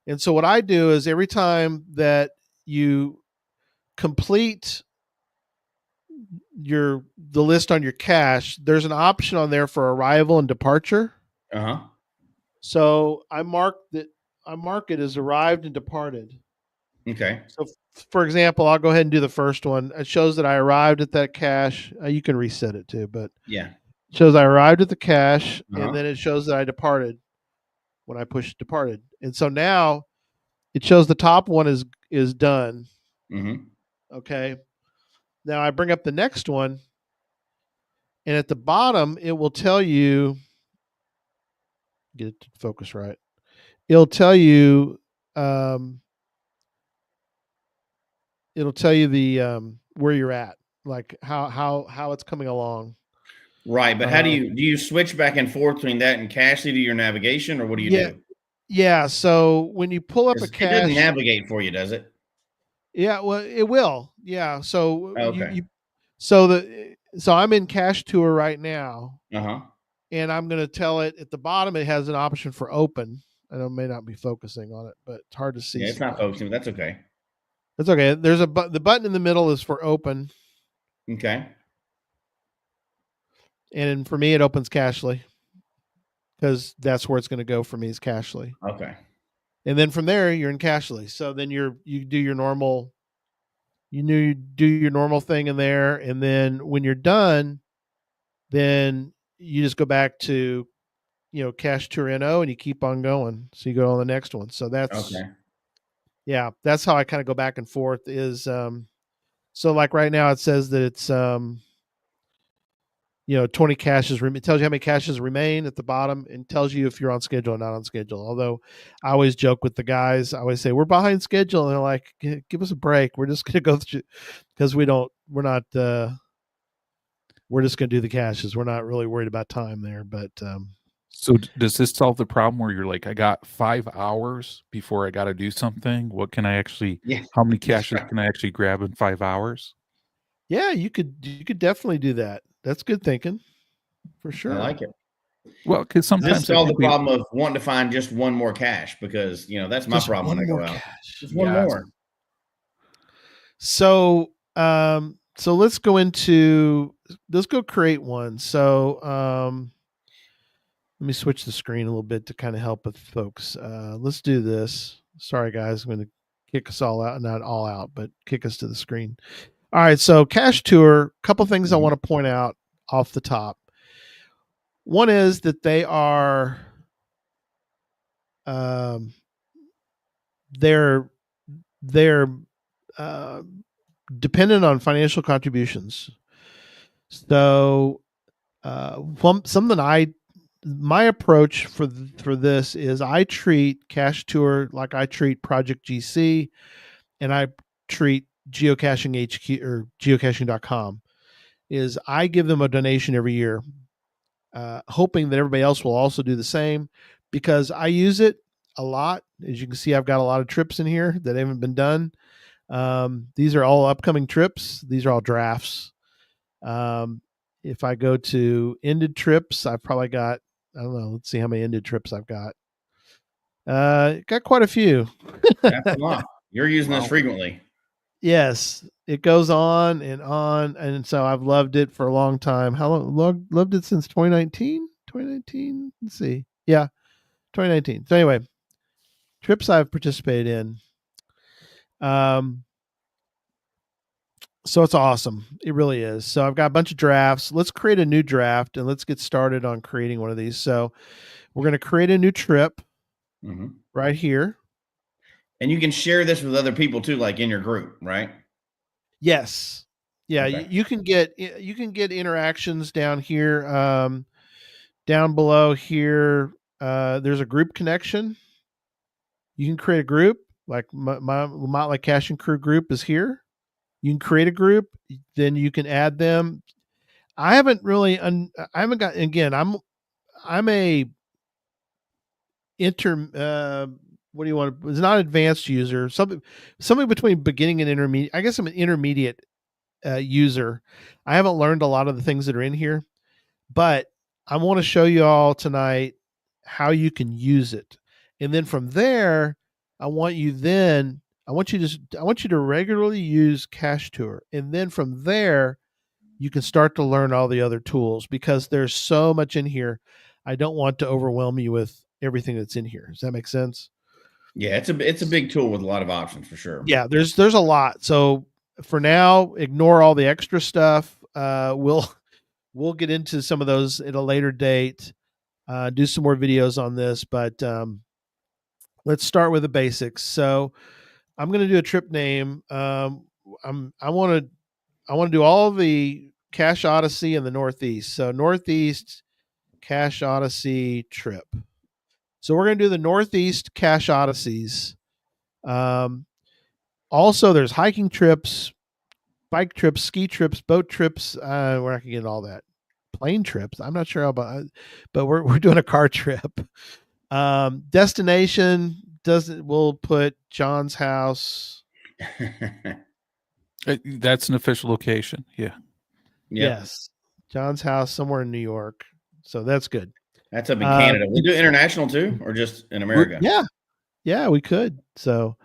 And so what I do is every time that you complete the list on your cache, there's an option on there for arrival and departure. Uh-huh. So I mark it as arrived and departed. Okay. So for example, I'll go ahead and do the first one. It shows that I arrived at that cache. You can reset it too, but yeah, it shows I arrived at the cache, Uh-huh. and then it shows that I departed when I push departed. And so now it shows the top one is done. Mm-hmm. Okay. Now I bring up the next one, and at the bottom it will tell you, get it to focus right. It'll tell you the where you're at, like how it's coming along. Right, but how do you switch back and forth between that and Cachely to your navigation, or what do you do? Yeah, so when you pull up a It cache, doesn't navigate for you, does it? yeah, well, it will. Yeah, so Okay. so I'm in Cache Tour right now, Uh-huh. and I'm going to tell it at the bottom. It has an option for open. I know it may not be focusing on it, but it's hard to see. Yeah, it's not focusing, but that's okay. That's okay. There's the button in the middle is for open, Okay. and for me it opens Cachely because that's where it's going to go for me is Cachely. Okay. And then from there you're in Cachely. So then you do your normal thing in there, and then when you're done, then you just go back to cachetur.no and you keep on going. So you go on the next one. So that's Okay. yeah, that's how I kind of go back and forth is so like right now it says that it's 20 caches. It tells you how many caches remain at the bottom and tells you if you're on schedule or not on schedule. Although I always joke with the guys, I always say we're behind schedule, and they're like, "Give us a break. We're just going to go through because we're just going to do the caches. We're not really worried about time there." But so does this solve the problem where you're like, I got 5 hours before I got to do something? What can I actually? Yeah. How many caches can I actually grab in 5 hours? Yeah, you could definitely do that. That's good thinking, for sure. I like it. Well, because sometimes This solves the problem of wanting to find just one more cache because that's my problem when I go out. Just one more. So let's go create one. So let me switch the screen a little bit to kind of help with folks. Let's do this. Sorry guys, I'm going to kick us all out, not all out, but kick us to the screen. All right, so Cache Tour, couple things I want to point out off the top. One is that they are they're dependent on financial contributions. So my approach for this is I treat Cache Tour like I treat Project GC, and I treat Geocaching HQ or geocaching.com. is I give them a donation every year, hoping that everybody else will also do the same, because I use it a lot. As you can see, I've got a lot of trips in here that haven't been done. These are all upcoming trips. These are all drafts. If I go to ended trips, I've probably got, I don't know, let's see how many ended trips I've got. Got quite a few. That's a lot. You're using this frequently. Yes, it goes on, and so I've loved it for a long time. How long? Loved it since 2019. 2019. Let's see. Yeah, 2019. So anyway, trips I've participated in. So it's awesome. It really is. So I've got a bunch of drafts. Let's create a new draft and let's get started on creating one of these. So we're going to create a new trip right here. And you can share this with other people too, like in your group, right? Yes. Yeah. Okay. You can get interactions down here. Down below here, there's a group connection. You can create a group, like my Motley Caching Crew group is here. You can create a group, then you can add them. I haven't got, again, I'm a what do you want? It's not an advanced user, something between beginning and intermediate. I guess I'm an intermediate user. I haven't learned a lot of the things that are in here, but I want to show you all tonight how you can use it. And then from there, I want you to regularly use Cache Tour. And then from there, you can start to learn all the other tools, because there's so much in here. I don't want to overwhelm you with everything that's in here. Does that make sense? Yeah, it's a big tool with a lot of options for sure. Yeah, there's a lot. So for now, ignore all the extra stuff. We'll get into some of those at a later date. Do some more videos on this, but let's start with the basics. So I'm going to do a trip name. I want to do all the Cache Odyssey in the Northeast. So Northeast Cache Odyssey trip. So we're going to do the Northeast Cache Odysseys. Also, there's hiking trips, bike trips, ski trips, boat trips. We're not going to get all that. Plane trips. I'm not sure about, but we're doing a car trip. Destination we'll put John's house. That's an official location. Yeah. Yep. Yes. John's house somewhere in New York. So that's good. That's up in Canada. We do international too, or just in America? Yeah, we could. So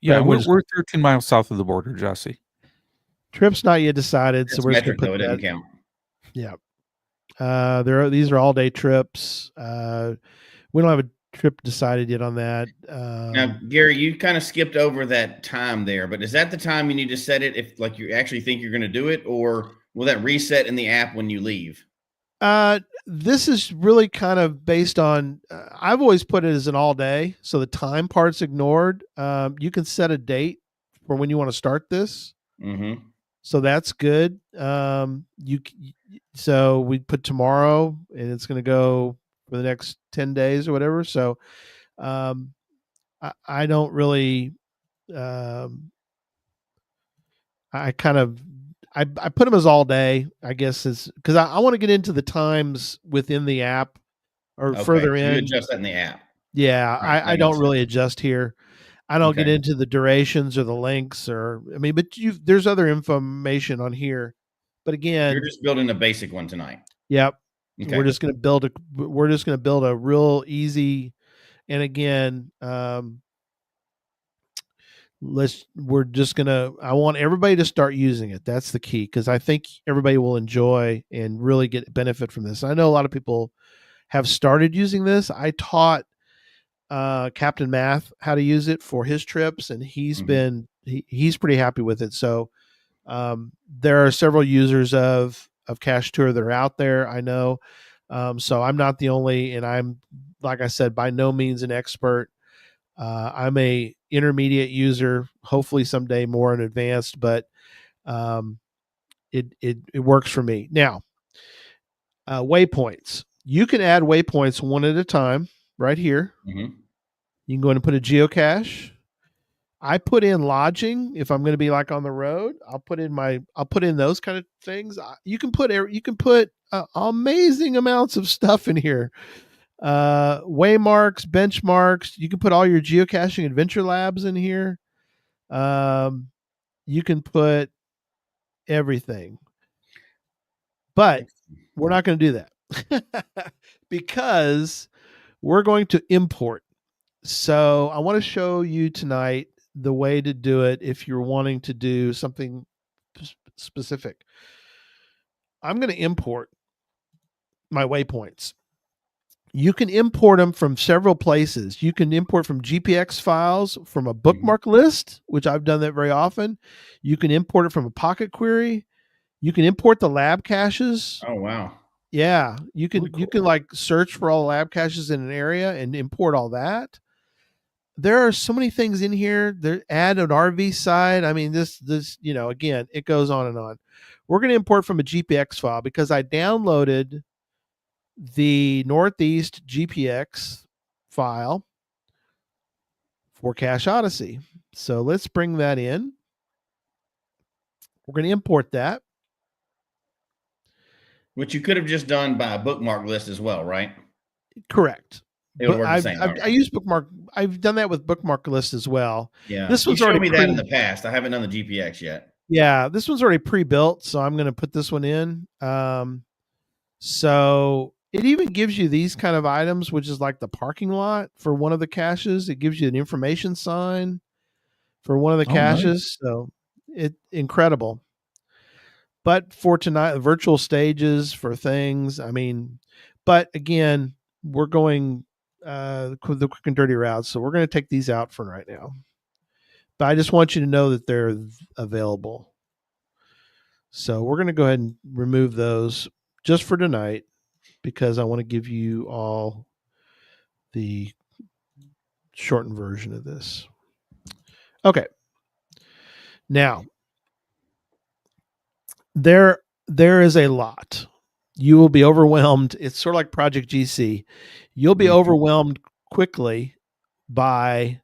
yeah, we're 13 miles south of the border, Jesse. Trip's not yet decided, It's so we're metric, just gonna though. put It that. doesn't count. Yeah. These are all day trips. We don't have a trip decided yet on that. Now, Gary, you kind of skipped over that time there, but is that the time you need to set it if like you actually think you're going to do it, or will that reset in the app when you leave? This is really kind of based on, I've always put it as an all day. So the time part's ignored. You can set a date for when you want to start this. Mm-hmm. So that's good. So we put tomorrow, and it's going to go for the next 10 days or whatever. So, I don't really, I put them as all day, I guess, is because I want to get into the times within the app or further in. You adjust that in the app. Yeah. Right, I don't really adjust here. I don't get into the durations or the lengths but there's other information on here, but again, you're just building a basic one tonight. Yep. Okay. We're just going to build a real easy, and again, I want everybody to start using it. That's the key, because I think everybody will enjoy and really get benefit from this. I know a lot of people have started using this. I taught Captain Math how to use it for his trips, and he's pretty happy with it. So there are several users of Cachetur that are out there, I know. So I'm not the only, and I'm, like I said, by no means an expert. I'm a intermediate user, hopefully someday more an advanced, but it works for me. Now, waypoints. You can add waypoints one at a time right here. Mm-hmm. You can go in and put a geocache. I put in lodging if I'm going to be like on the road. I'll put in those kind of things. You can put amazing amounts of stuff in here. Waymarks, benchmarks. You can put all your geocaching adventure labs in here. You can put everything, but we're not going to do that because we're going to import. So I want to show you tonight the way to do it if you're wanting to do something specific. I'm going to import my waypoints. You can import them from several places. You can import from GPX files, from a bookmark list, which I've done that very often. You can import it from a pocket query. You can import the lab caches. Oh, wow. Yeah. You can, Really cool. You can like search for all the lab caches in an area and import all that. There are so many things in here. There, add an RV site. I mean, this, again, it goes on and on. We're going to import from a GPX file because I downloaded the Northeast GPX file for Cache Odyssey. So let's bring that in. We're going to import that. Which you could have just done by a bookmark list as well, right? Correct. It would work the same. I use bookmark. I've done that with bookmark list as well. Yeah. This one's already me that in the past. I haven't done the GPX yet. Yeah. This one's already pre-built. So I'm going to put this one in. So it even gives you these kind of items, which is like the parking lot for one of the caches. It gives you an information sign for one of the caches. Nice. So incredible. But for tonight, virtual stages for things. I mean, but again, we're going the quick and dirty routes, so we're going to take these out for right now. But I just want you to know that they're available. So we're going to go ahead and remove those just for tonight because I want to give you all the shortened version of this. Okay. Now, there is a lot. You will be overwhelmed. It's sort of like Project GC. You'll be overwhelmed quickly by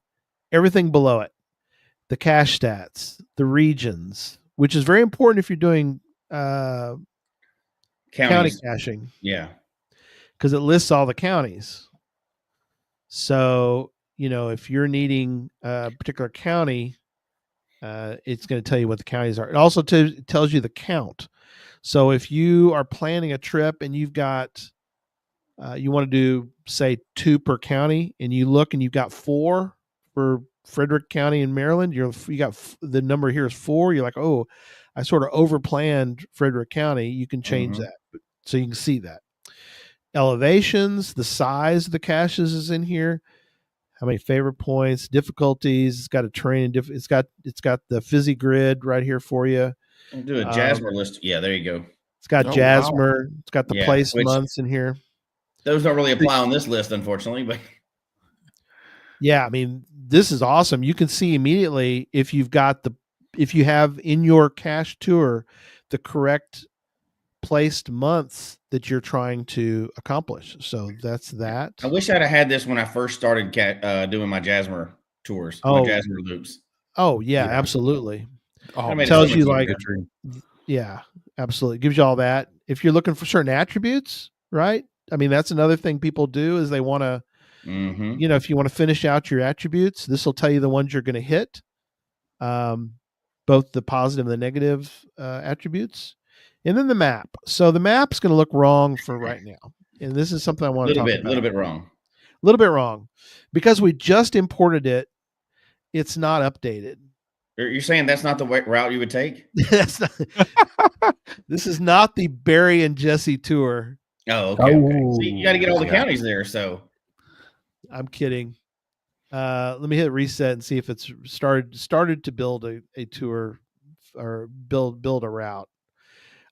everything below it. The cache stats, the regions, which is very important if you're doing county caching. Yeah. Because it lists all the counties. So, if you're needing a particular county, it's going to tell you what the counties are. It also tells you the count. So if you are planning a trip and you've got, you want to do, say, 2 per county, and you look and you've got 4 for Frederick County in Maryland, you got the number here is 4. You're like, oh, I sort of overplanned Frederick County. You can change that. So you can see that. Elevations, the size of the caches is in here. How many favorite points, difficulties. It's got a terrain. It's got the fizzy grid right here for you. I'll do a Jasmer list. Yeah, there you go. It's got Jasmer. Wow. It's got the place months in here. Those don't really apply on this list, unfortunately, but yeah, I mean, this is awesome. You can see immediately if you have in your cache tour the correct placed months that you're trying to accomplish. So that's that. I wish I'd have had this when I first started doing my Jasmer tours, my Jasmer loops. Oh yeah, absolutely. It tells you like, yeah, absolutely. Gives you all that. If you're looking for certain attributes, right? I mean, that's another thing people do is they want to, if you want to finish out your attributes, this will tell you the ones you're going to hit, both the positive and the negative attributes. And then the map. So the map's going to look wrong for right now. And this is something I want to talk about. A little bit wrong. A little bit wrong. Because we just imported it, it's not updated. You're saying that's not the route you would take? That's not. This is not the Barry and Jesse tour. Oh, okay. So you got to get all the counties there, so. I'm kidding. Let me hit reset and see if it's started to build a tour or build a route.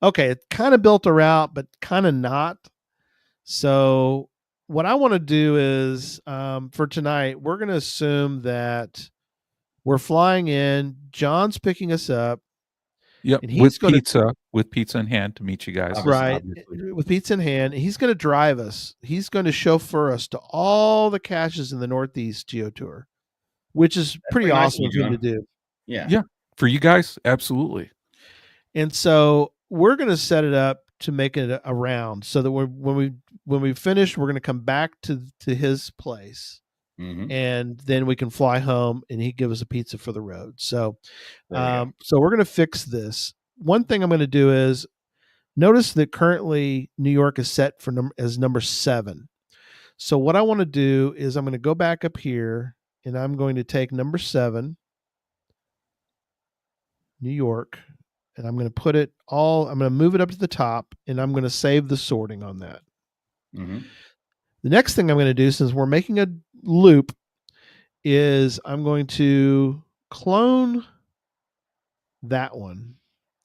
Okay, it kind of built a route, but kind of not. So what I want to do is for tonight, we're going to assume that we're flying in. John's picking us up. Yep, with pizza in hand to meet you guys. Right, obviously. With pizza in hand. He's going to drive us. He's going to chauffeur us to all the caches in the Northeast Geo Tour, which is pretty awesome of him to do. Yeah. For you guys, absolutely. And so we're going to set it up to make it a round so that when we finish, we're going to come back to his place. And then we can fly home and he give us a pizza for the road. So, so we're going to fix this. One thing I'm going to do is notice that currently New York is set for as number 7. So what I want to do is I'm going to go back up here and I'm going to take number 7, New York, and I'm going to put it all, I'm going to move it up to the top and I'm going to save the sorting on that. The next thing I'm going to do, since we're making a loop, is I'm going to clone that one.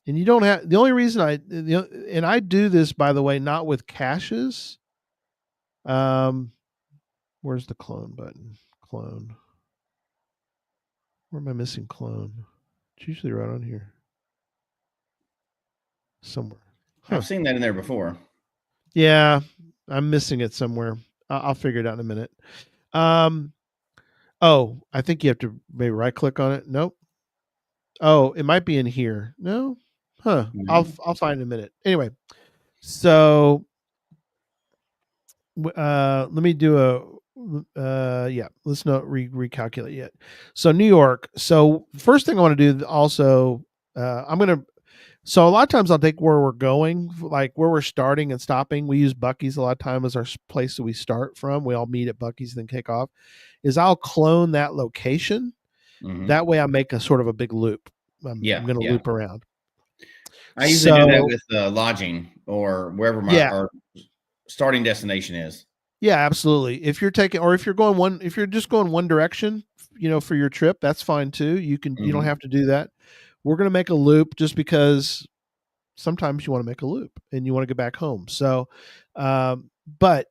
And you don't have, the only reason and I do this, by the way, not with caches. Where's the clone button? Clone. Where am I missing clone? It's usually right on here. Somewhere. I've seen that in there before. Yeah, I'm missing it somewhere. I'll figure it out in a minute. Oh, I think you have to maybe right click on it. Nope. Oh, it might be in here. No? Huh. I'll find it in a minute. Anyway, so let me do let's not recalculate yet. So New York. So first thing I want to do also, so a lot of times I'll take where we're going, like where we're starting and stopping. We use Buc-ee's a lot of time as our place that we start from. We all meet at Buc-ee's, then kick off. Is I'll clone that location. That way I make a sort of a big loop. I'm going to loop around. I usually do that with lodging or wherever my our starting destination is. Yeah, absolutely. If you're taking, or if you're just going one direction, for your trip, that's fine too. You don't have to do that. We're going to make a loop just because sometimes you want to make a loop and you want to get back home. So, but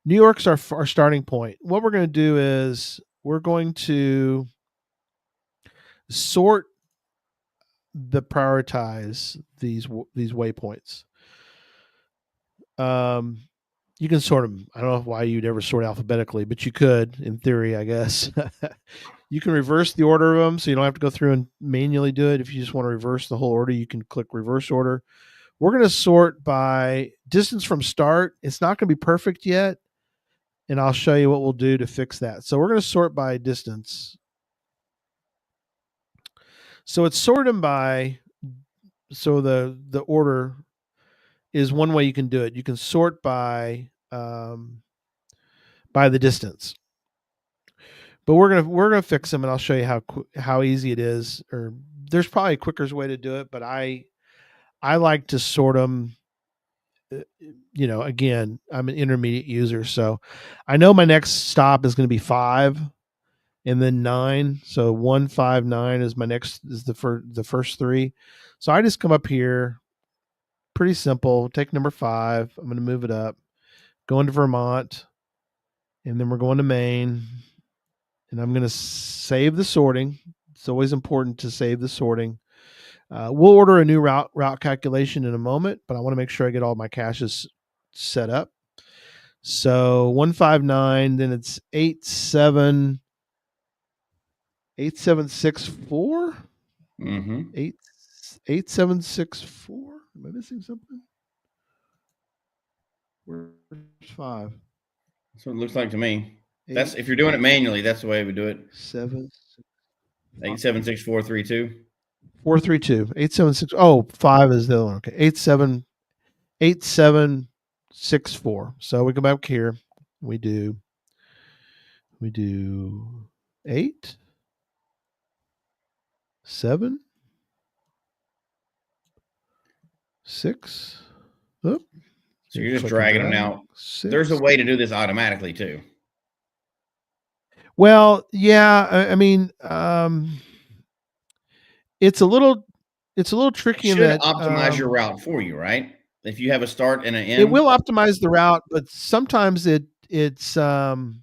New York's our starting point. What we're going to do is we're going to prioritize these waypoints. You can sort them. I don't know why you'd ever sort alphabetically, but you could, in theory, I guess. You can reverse the order of them, so you don't have to go through and manually do it. If you just want to reverse the whole order, you can click reverse order. We're going to sort by distance from start. It's not going to be perfect yet, and I'll show you what we'll do to fix that. So we're going to sort by distance. So it's sorted by, so the order is one way you can do it. You can sort by the distance, but we're gonna fix them, and I'll show you how easy it is. Or there's probably a quicker way to do it, but I like to sort them. Again, I'm an intermediate user, so I know my next stop is going to be 5, and then 9. So 1, 5, 9 is the first 3. So I just come up here. Pretty simple. Take number 5. I'm going to move it up. Go into Vermont. And then we're going to Maine. And I'm going to save the sorting. It's always important to save the sorting. We'll order a new route calculation in a moment, but I want to make sure I get all my caches set up. So 159, then it's 8764. 8764. Am I missing something? Where's 5? That's what it looks like to me. That's if you're doing it manually, that's the way we do it. 876432. 432. 876. Oh, 5 is the other one. Okay. 8764. So we go back here. We do 8, 7, 6. Oh. So you're just dragging them out. 6. There's a way to do this automatically too. Well, yeah. I mean, it's a little tricky. It should optimize your route for you, right? If you have a start and an end, it will optimize the route, but sometimes it's I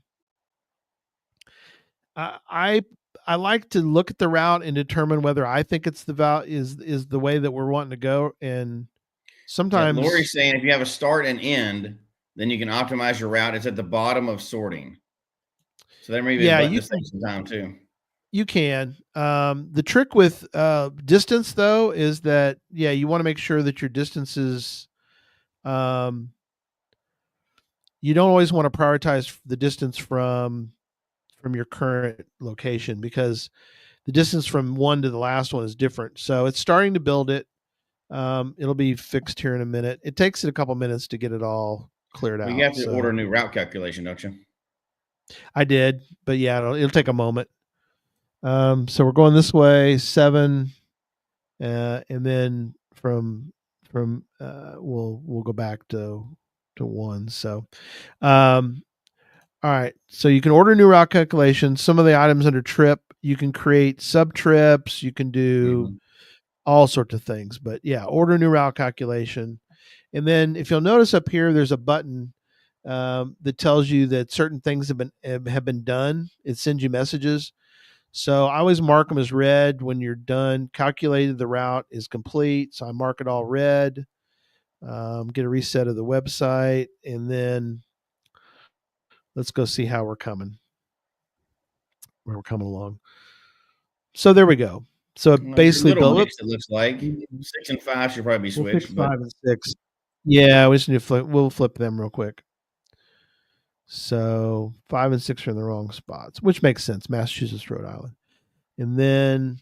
like to look at the route and determine whether I think it's is the way that we're wanting to go. And sometimes Lori's saying if you have a start and end, then you can optimize your route. It's at the bottom of sorting. So there may be a button to save some time too. You can. The trick with distance, though, is that you want to make sure that your distances. You don't always want to prioritize the distance from your current location, because the distance from one to the last one is different. So it's starting to build it. It'll be fixed here in a minute. It takes it a couple minutes to get it all cleared out. You have to order a new route calculation, don't you? I did, but it'll take a moment. So we're going this way, 7, and then from we'll go back to 1. So, all right. So you can order new route calculations. Some of the items under trip, you can create sub trips. You can do all sorts of things. But order new route calculation, and then if you'll notice up here, there's a button that tells you that certain things have been done. It sends you messages. So I always mark them as red when you're done. Calculated the route is complete. So I mark it all red. Get a reset of the website, and then let's go see how we're coming. Where we're coming along. So there we go. So it basically built it. It looks like 6 and 5 should probably be switched. 5 and 6. Yeah, we just need to flip. We'll flip them real quick. So 5 and 6 are in the wrong spots, which makes sense. Massachusetts, Rhode Island. And then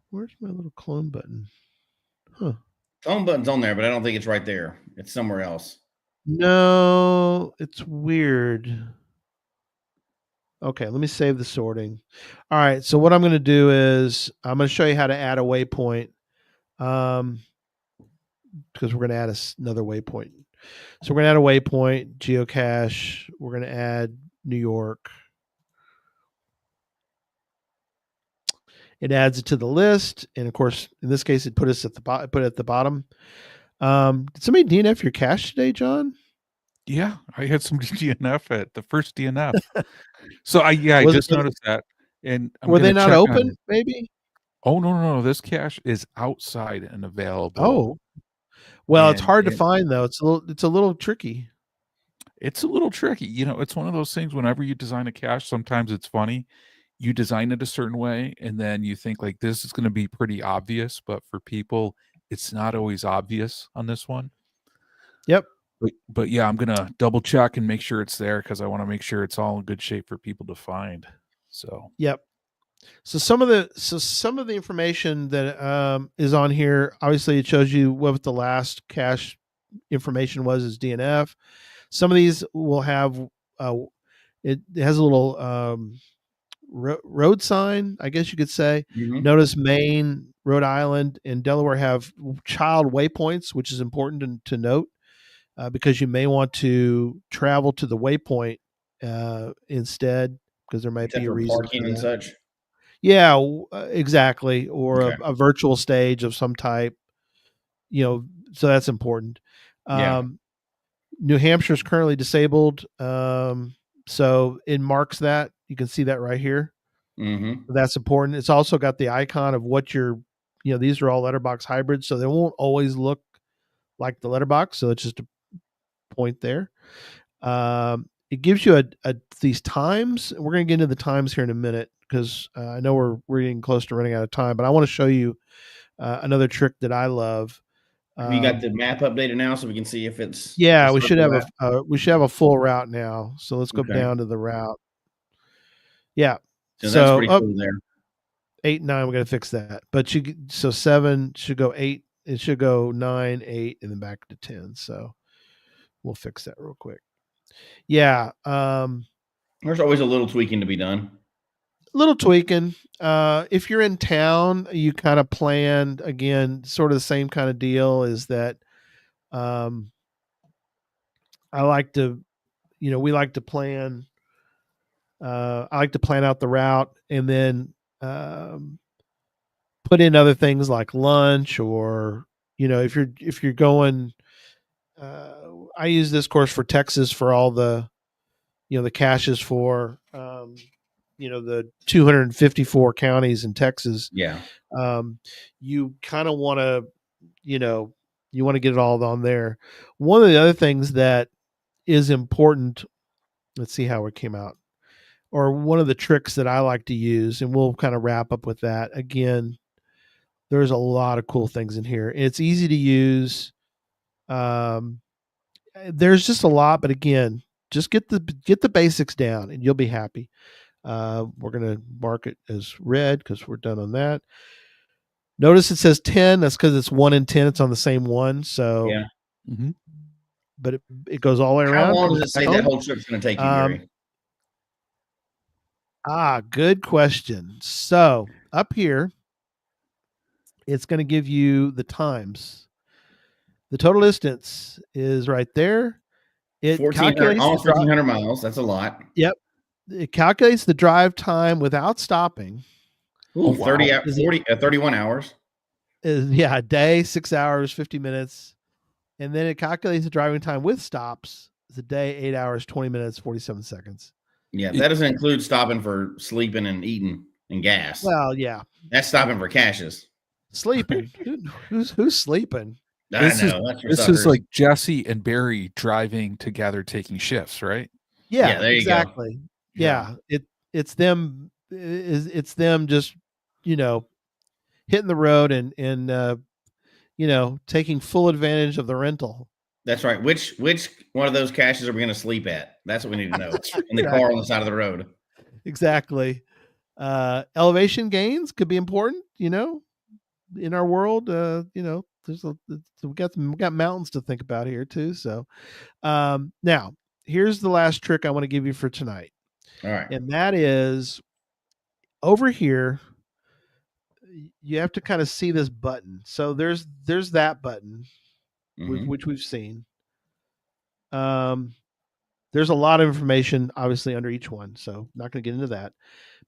where's my little clone button? Clone button's on there, but I don't think it's right there. It's somewhere else. No, it's weird. Okay, let me save the sorting. All right, so what I'm going to do is I'm going to show you how to add a waypoint. because we're going to add another waypoint. So we're going to add a waypoint, geocache. We're going to add New York. It adds it to the list, and of course, in this case, it put us at the put it at the bottom. Did somebody DNF your cache today, John? Yeah, I had somebody DNF at the first DNF. So I just noticed that, and were they not open? Maybe. Oh no! This cache is outside and available. Oh, well, it's hard to find though. It's a little tricky. It's a little tricky. It's one of those things. Whenever you design a cache, sometimes it's funny. You design it a certain way, and then you think like this is going to be pretty obvious, but for people, it's not always obvious on this one. Yep. But yeah, I'm gonna double check and make sure it's there because I want to make sure it's all in good shape for people to find. So yep. So some of the information that is on here, obviously, it shows you what the last cache information was as DNF. Some of these will have it has a little road sign, I guess you could say. Mm-hmm. Notice Maine, Rhode Island, and Delaware have child waypoints, which is important to note because you may want to travel to the waypoint instead because there might be a reason parking and such. Yeah, exactly, or a virtual stage of some type. So that's important. New Hampshire is currently disabled, so it marks that. You can see that right here. Mm-hmm. That's important. It's also got the icon of what these are all letterbox hybrids, so they won't always look like the letterbox. So it's just a point there. It gives you these times. We're going to get into the times here in a minute because I know we're getting close to running out of time, but I want to show you another trick that I love. We got the map updated now, so we can see if it's. Yeah, we should have a full route now. So let's go down to the route. Yeah, so that's pretty cool there. 8 and 9, we're gonna fix that. But 7 should go 8. It should go 9, 8, and then back to 10. So we'll fix that real quick. Yeah. There's always a little tweaking to be done. Little tweaking. If you're in town, you kind of plan again, sort of the same kind of deal is that I like to, we like to plan. I like to plan out the route and then put in other things like lunch or, if you're going, I use this course for Texas for all the, the caches for, the 254 counties in Texas. Yeah. You kind of want to, you want to get it all on there. One of the other things that is important, let's see how it came out, or one of the tricks that I like to use, and we'll kind of wrap up with that. Again, there's a lot of cool things in here. It's easy to use. There's just a lot, but again, just get the basics down and you'll be happy. We're going to mark it as red because we're done on that. Notice it says 10. That's because it's 1 and 10. It's on the same one. So, yeah. Mm-hmm. But it goes all the way around. How long does it say that whole trip's going to take you, Gary? Good question. So up here, it's going to give you the times. The total distance is right there. It calculates almost 1,400 miles. That's a lot. Yep. It calculates the drive time without stopping. Ooh, 31 hours. A day, 6 hours, 50 minutes. And then it calculates the driving time with stops. It's a day, 8 hours, 20 minutes, 47 seconds. Yeah, that doesn't include stopping for sleeping and eating and gas. Well, yeah. That's stopping for caches. Sleeping? Who's sleeping? This is like Jesse and Barry driving together, taking shifts, right? Yeah, there you exactly. go. Yeah, it's them. It's them just hitting the road and taking full advantage of the rental. That's right. Which one of those caches are we going to sleep at? That's what we need to know. In the car on the side of the road. Exactly. Elevation gains could be important. In our world, we got mountains to think about here too. So, now here's the last trick I want to give you for tonight. All right. And that is over here. you have to kind of see this button. So there's that button, Mhm. which we've seen. There's a lot of information obviously under each one, so not going to get into that.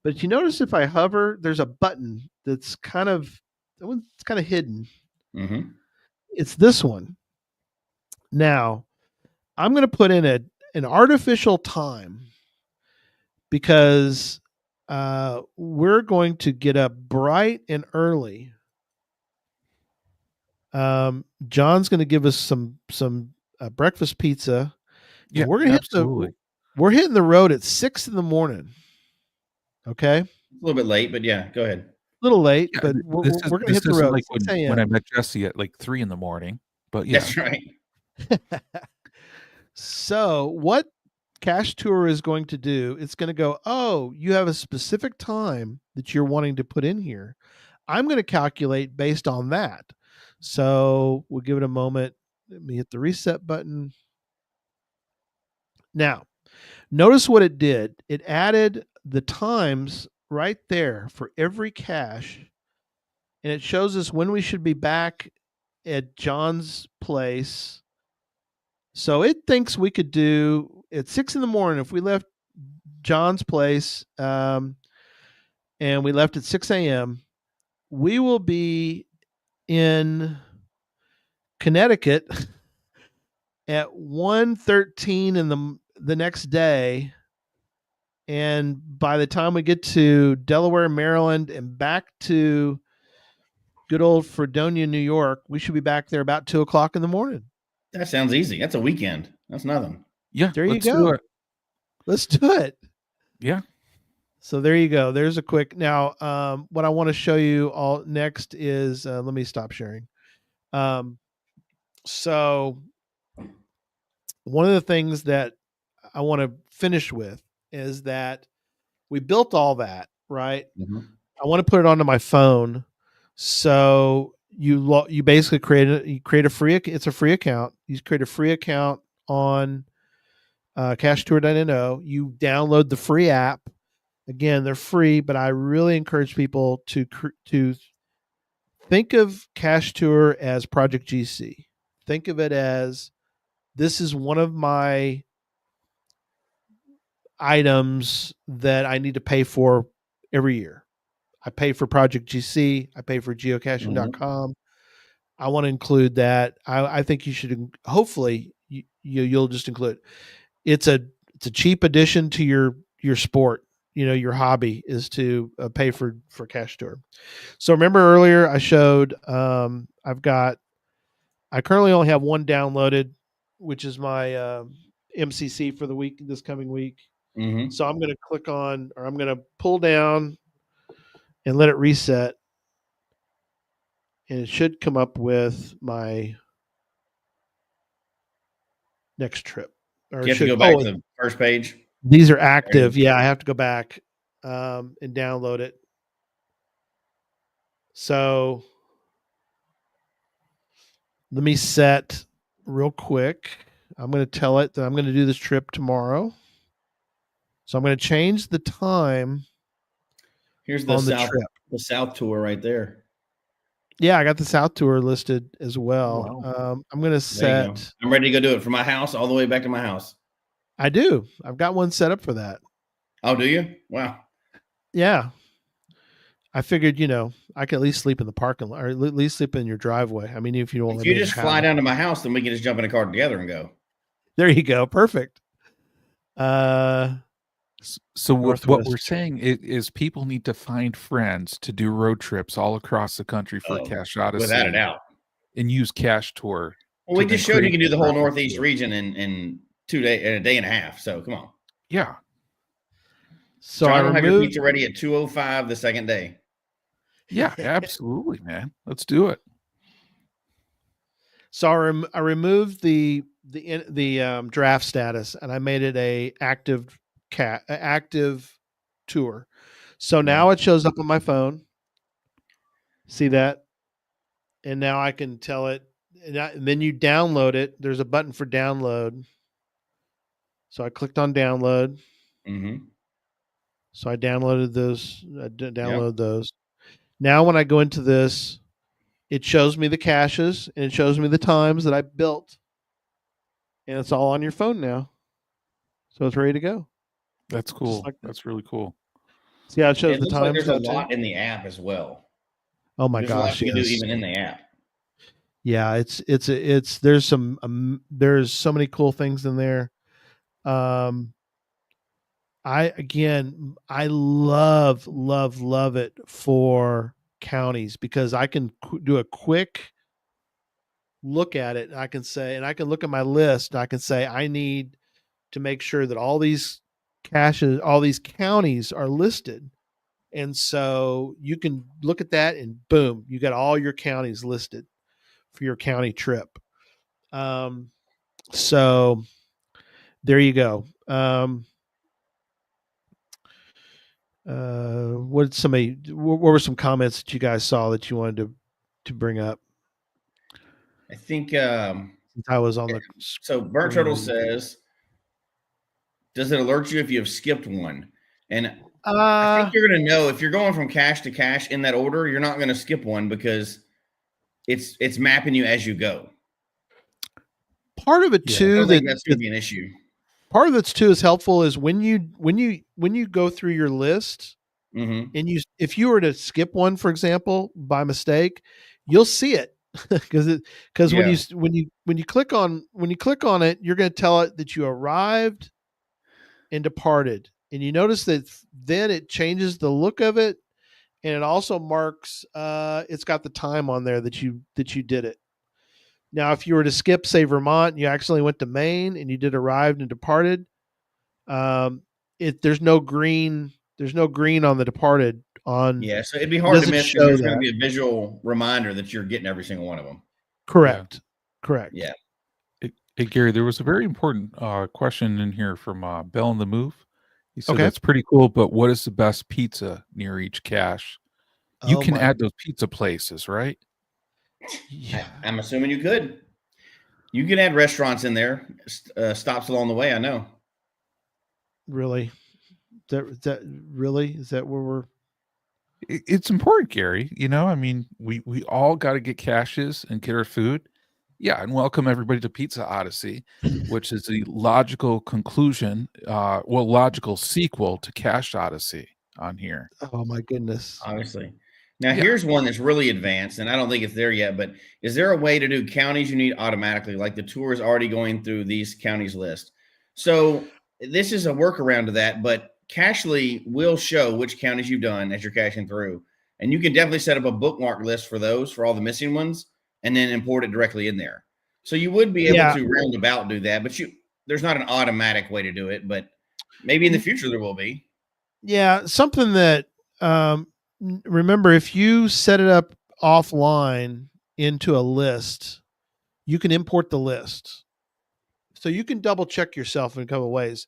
But you notice if I hover, there's a button that's kind of hidden. Mhm. It's this one. Now, I'm going to put in an artificial time because we're going to get up bright and early. John's going to give us some breakfast pizza. Yeah, We're gonna absolutely. we're hitting the road at 6 a.m. Okay, A little bit late, but yeah, go ahead. a little late, Yeah, but this we're gonna hit the isn't road like 6 when I a.m. met Jesse at like 3 in the morning. But yeah, That's right. So what Cache Tour is going to do? It's going to go. Oh, you have a specific time that you're wanting to put in here. I'm going to calculate based on that. So we'll give it a moment. Let me hit the reset button. Now, notice what it did. It added the times right there for every cache, and it shows us when we should be back at John's place. So it thinks we could do at 6 a.m. if we left John's place and we left at 6 a.m. We will be in Connecticut at 1:13 in the next day, and by the time we get to Delaware, Maryland, and back to good old Fredonia, New York, we should be back there about 2 o'clock in the morning. That sounds easy. That's a weekend. That's nothing. yeah, There you let's do go. it. Let's do it. Yeah. So there you go. There's a quick. Now, what I want to show you all next is let me stop sharing. So one of the things that I want to finish with is that we built all that, right? Mhm. I want to put it onto my phone. So you basically create a free. It's a free account. You create a free account on cachetur.no. You download the free app. Again, they're free, but I really encourage people to think of Cache Tour as Project GC. Think of it as this is one of my items that I need to pay for every year. I pay for Project GC. I pay for geocaching.com. I want to include that. I think you should. Hopefully, you'll just include it. It's a cheap addition to your sport. Your hobby is to pay for Cache Tour. So remember earlier I showed I currently only have one downloaded, which is my MCC for the week, this coming week. Mm-hmm. So I'm going to click on, or I'm going to pull down and let it reset. And it should come up with my next trip. Or You have to go back to the first page. These are active. Yeah, I have to go back and download it. So let me set real quick. I'm going to tell it that I'm going to do this trip tomorrow. So I'm going to change the time. Here's the on the south, trip. the south tour right there. Yeah, I got the South Tour listed as well. Wow. I'm going to set. Go. I'm ready to go do it from my house all the way back to my house. I do. I've got one set up for that. Oh, do you? Wow. Yeah. I figured, I could at least sleep in the parking lot, or at least sleep in your driveway. I mean, if you don't want to just fly down to my house, then we can just jump in a car together and go. There you go. Perfect. So what we're saying is people need to find friends to do road trips all across the country for Cache Odyssey. Without a doubt. And use Cache Tour. Well, we just showed you can do the whole Northeast region in 2 days, in a day and a half. So come on. Yeah. So I don't have your pizza ready at 2:05 the second day. Yeah, absolutely, man. Let's do it. So I removed the draft status and I made it a active tour. So now it shows up on my phone. See that? And now I can tell it. And then you download it. There's a button for download. So I clicked on download. Mm-hmm. So I downloaded those. Those. Now when I go into this, it shows me the caches and it shows me the times that I built. And it's all on your phone now. So it's ready to go. That's cool. Like That's really cool. See how it shows It the looks like times there's a now, lot too? in the app as well. Oh my There's a lot gosh, you can do yes. even in the app. Yeah, there's so many cool things in there. I love it for counties because I can do a quick look at it. And I can look at my list and I can say, I need to make sure that all these caches, all these counties are listed. And so you can look at that and boom, you got all your counties listed for your county trip. So there you go. What were some comments that you guys saw that you wanted to bring up? I think Since I was on the so Burnt Turtle says, does it alert you if you have skipped one? And I think you're going to know if you're going from cache to cache in that order, you're not going to skip one because it's mapping you as you go. Part of it too, I don't think that's going to be an issue. Part of it's too is helpful is when you go through your list and if you were to skip one, for example, by mistake, you'll see it because when you click on it, you're going to tell it that you arrived and departed, and you notice that then it changes the look of it, and it also marks it's got the time on there that you did it. Now, if you were to skip, say, Vermont, you accidentally went to Maine and you did arrived and departed, there's no green on the departed on. Yeah, so it'd be hard to miss because there's going to be a visual reminder that you're getting every single one of them. Correct. Yeah. Correct. Yeah. Hey, Gary, there was a very important question in here from Bell in the Move. He said, that's pretty cool, but what is the best pizza near each cache? You can add those pizza places, right? Yeah. I'm assuming you could. You can add restaurants in there, stops along the way, I know. Really? Is that where we're... It's important, Gary. I mean, we all got to get caches and get our food. Yeah, and welcome everybody to Pizza Odyssey, which is the logical conclusion, logical sequel to Cache Odyssey on here. Oh my goodness. Obviously. Now, here's one that's really advanced, and I don't think it's there yet, but is there a way to do counties you need automatically, like the tour is already going through these counties list? So this is a workaround to that, but Cachely will show which counties you've done as you're caching through, and you can definitely set up a bookmark list for those, for all the missing ones, and then import it directly in there. So you would be able to roundabout do that, but there's not an automatic way to do it, but maybe in the future there will be. Yeah, something that remember, if you set it up offline into a list, you can import the list. So you can double check yourself in a couple of ways.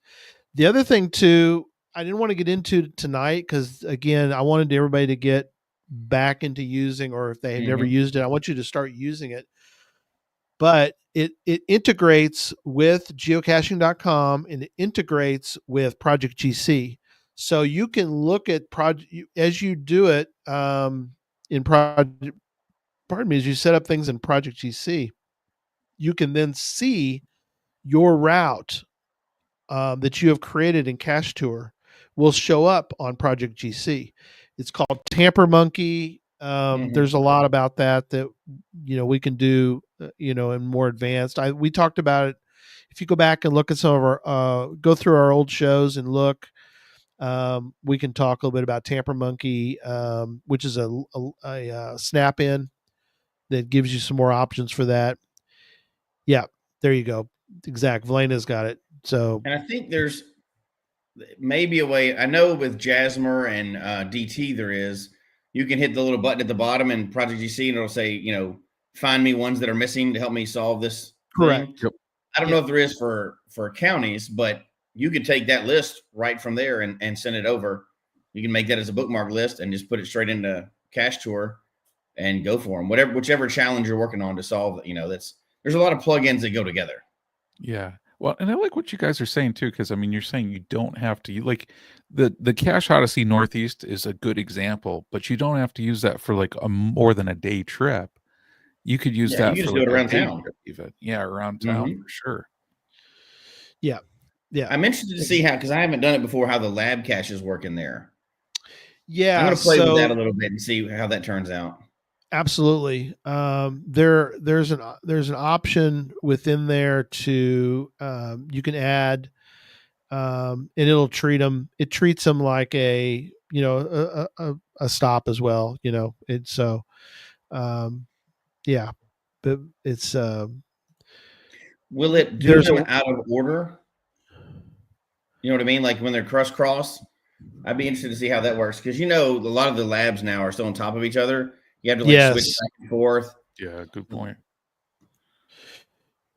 The other thing too, I didn't want to get into tonight because again, I wanted everybody to get back into using, or if they had never used it, I want you to start using it. But it integrates with geocaching.com and it integrates with Project GC. So you can look at as you do it in Project. Pardon me, as you set up things in Project GC, you can then see your route that you have created in Cache Tour will show up on Project GC. It's called Tamper Monkey. There's a lot about that we can do in more advanced. We talked about it. If you go back and look at some of our go through our old shows and look, we can talk a little bit about Tamper Monkey, which is a snap in that gives you some more options for that. Yeah, there you go. Exact. Velena's got it. So, and I think there's maybe a way. I know with Jasmer and DT you can hit the little button at the bottom in Project GC and it'll say, find me ones that are missing to help me solve this. Correct. Yep. I don't know if there is for counties, but you could take that list right from there and send it over. You can make that as a bookmark list and just put it straight into Cache Tour and go for them. Whichever challenge you're working on to solve, there's a lot of plugins that go together. Yeah. Well, and I like what you guys are saying too, because I mean, you're saying you don't have to like the Cache Odyssey Northeast is a good example, but you don't have to use that for like a more than a day trip. You could use Yeah, you that can for just do like it a around day town. trip, even. Yeah, around town Mhm. for sure. Yeah. Yeah. I'm interested to see how, because I haven't done it before, how the lab caches work in there. Yeah. I'm going to play with that a So little bit and see how that turns out. absolutely. There's an option within there to you can add and it'll treat them. It treats them like a a stop as well. And so yeah, but it's Will it do there's them a out of order? You know what I mean? Like when they're crisscross? I'd be interested to see how that works, because a lot of the labs now are still on top of each other. You have to like switch yes. back and forth. Yeah, good point.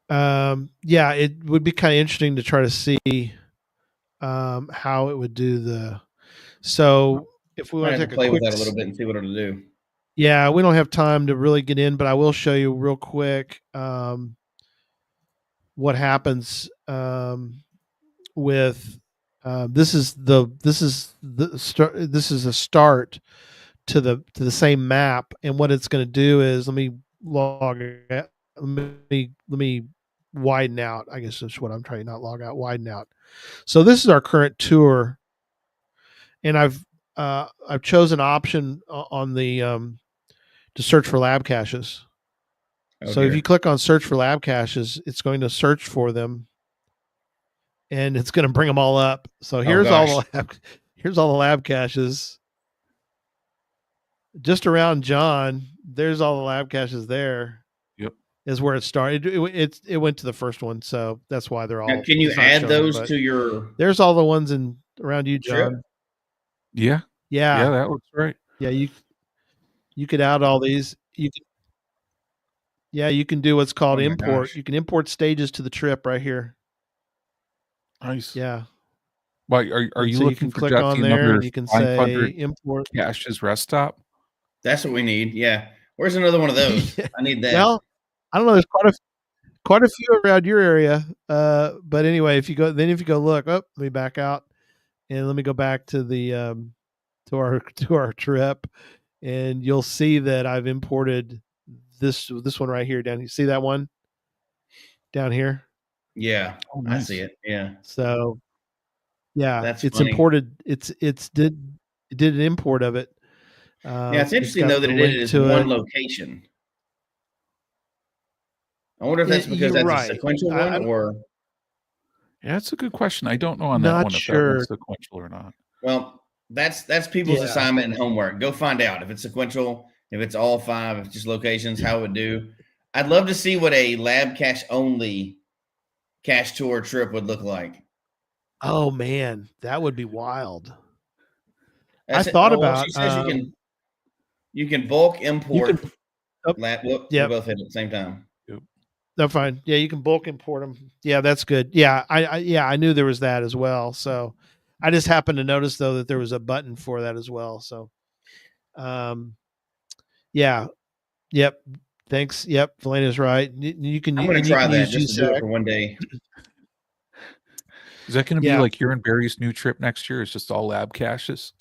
Yeah, it would be kind of interesting to try to see how it would do the. So if we Might want to have to take a play with quick, that a little bit and see what it'll do. yeah, we don't have time to really get in, but I will show you real quick what happens with. This is the start. This is a start to the same map, and what it's going to do is let me log it. Let me widen out. I guess that's what I'm trying, not log out, widen out. So this is our current tour, and I've chosen an option on the to search for lab caches. Oh, So if you dear. click on search for lab caches, it's going to search for them, and it's going to bring them all up. So Oh, here's all gosh. the here's all the lab caches just around John. There's all the lab caches there. Yep. Is where it started. It went to the first one, so that's why they're Now, all. can you it's not add showing, those but to your there's all the ones in around you, trip? John. Yeah. Yeah, Yeah, that looks right. yeah. You could add all these. You can do what's called Oh, my import. gosh. You can import stages to the trip right here. Nice. Yeah, Why are and you so you looking can for click on Jesse there, another and you can say 500 import. caches rest stop? That's what we need. Yeah. Where's another one of those? Yeah. I need that. Well, I don't know. There's quite a few around your area. But anyway, if you go look, let me back out and let me go back to the to our trip, and you'll see that I've imported this one right here down. You see that one down here? Yeah, Oh, I nice. see it. Yeah. So yeah, That's it's funny. imported. It did an import of it. Yeah, it's It's interesting, though, got that the it did it link as to one it. location. I wonder if that's because You're that's a right. sequential one, I'm or Yeah, that's a good question. I don't know on that not one if that one's sure. sequential or not. well, that's people's Yeah, assignment and homework. Go find out if it's sequential, if it's all five, if it's just locations, how it would do. I'd love to see what a lab cache only cache tour trip would look like. oh man, that would be wild. I That's it. thought Oh, well, about she says you can bulk you can. import Oh, lab. Whoop, we yep, both hit it at the same time. Yep. no, fine. Yeah, you can bulk import them. Yeah, that's good. Yeah, I knew there was that as well. So I just happened to notice though that there was a button for that as well. So um, yeah, yep. Thanks. Yep, Valina's right. You can I'm going to you try can that use just to do it GSAC. for one day. Is that going to be Yeah, like your and Barry's new trip next year? It's just all lab caches.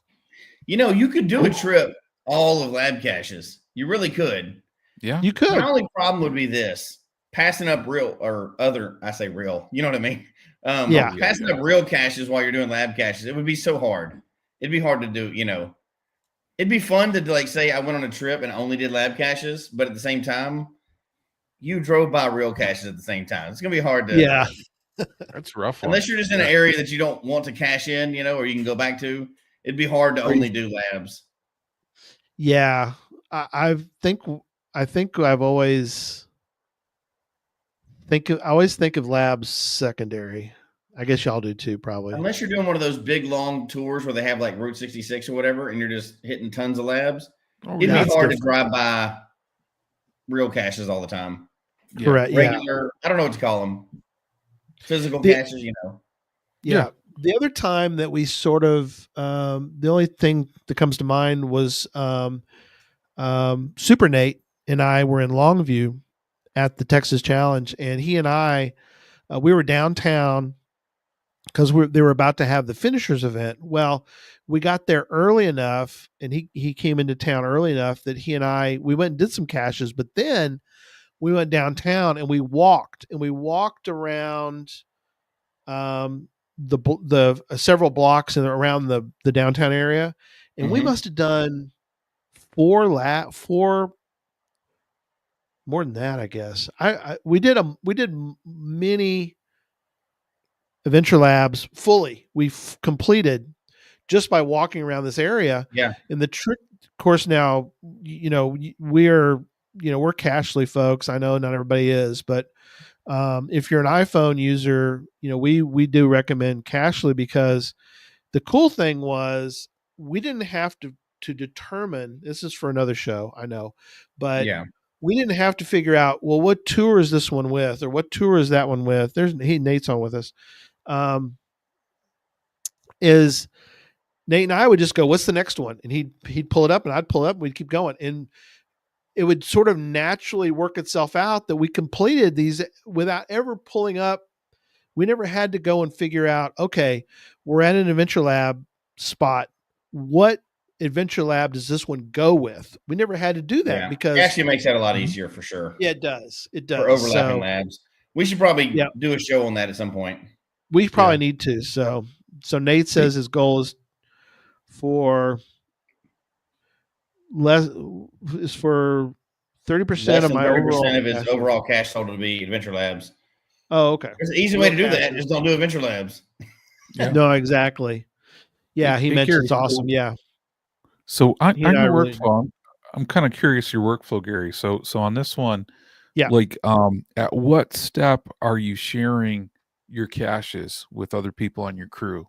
You could do a trip all of lab caches. You really could. Yeah. you My could. only problem would be this: passing up real or other. I say real. You know what I mean? Yeah. Oh, yeah, Passing up real caches while you're doing lab caches. It would be so hard. It'd be hard to do. It'd be fun to like say I went on a trip and only did lab caches, but at the same time, you drove by real caches at the same time. It's gonna be hard to. Yeah. That's a rough one. Unless you're just in an area that you don't want to cache in, or you can go back to. It'd be hard to only do labs. Yeah. I think I've always I always think of labs secondary. I guess y'all do too, probably. Unless you're doing one of those big long tours where they have like Route 66 or whatever, and you're just hitting tons of labs, Oh, it'd yeah. be hard different. to drive by real caches all the time. Yeah. Correct. Yeah. Regular, I don't know what to call them. Physical The- caches, Yeah. The other time that we sort of the only thing that comes to mind was Super Nate and I were in Longview at the Texas Challenge, and he and I we were downtown because they were about to have the finishers event. Well, we got there early enough, and he came into town early enough that he and we went and did some caches, but then we went downtown and we walked around the several blocks and around the downtown area, and we must have done four more than that, I guess. We did many Adventure Labs fully. We've completed just by walking around this area. Yeah. And the trick, of course, now, we're Cachely folks. I know not everybody is, but if you're an iPhone user, we do recommend Cachely, because the cool thing was we didn't have to determine, this is for another show, I know, but we didn't have to figure out, well, what tour is this one with, or what tour is that one with? Nate's on with us. Is Nate and I would just go, what's the next one? And he'd pull it up and I'd pull it up and we'd keep going. And it would sort of naturally work itself out that we completed these without ever pulling up. We never had to go and figure out, okay, we're at an Adventure Lab spot. What Adventure Lab does this one go with? We never had to do that because it actually makes that a lot easier for sure. Yeah, it does. It does. For overlapping labs. We should probably do a show on that at some point. We probably need to. So Nate says his goal is for 30% of my 30% of his overall cache total to be Adventure Labs. Oh, okay. There's an easy way to do that. Just don't do Adventure Labs. No, exactly. Yeah, he mentioned it's awesome. Yeah. So on your workflow, I'm kind of curious your workflow, Gary. So on this one, like at what step are you sharing your caches with other people on your crew?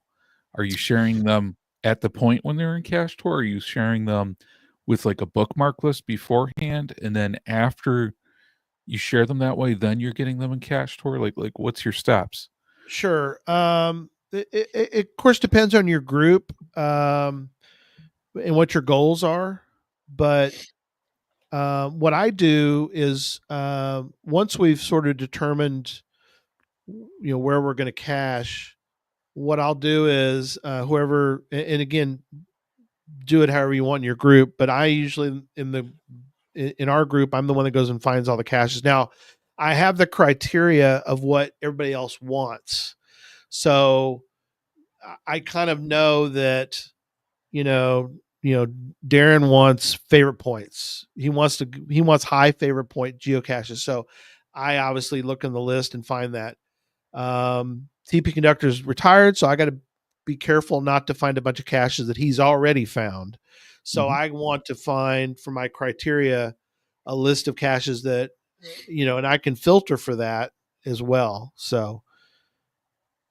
Are you sharing them at the point when they're in cache tour? Are you sharing them with like a bookmark list beforehand, and then after you share them that way, then you're getting them in cache tour? Like what's your steps? Sure. It of course depends on your group and what your goals are, but what I do is once we've sort of determined where we're going to cache, what I'll do is whoever, and again, do it however you want in your group, but I usually in our group, I'm the one that goes and finds all the caches. Now I have the criteria of what everybody else wants. So I kind of know that, Darren wants favorite points. He wants high favorite point geocaches. So I obviously look in the list and find that. TP Conductor's retired, so I got to be careful not to find a bunch of caches that he's already found. So I want to find, for my criteria, a list of caches that, and I can filter for that as well. So,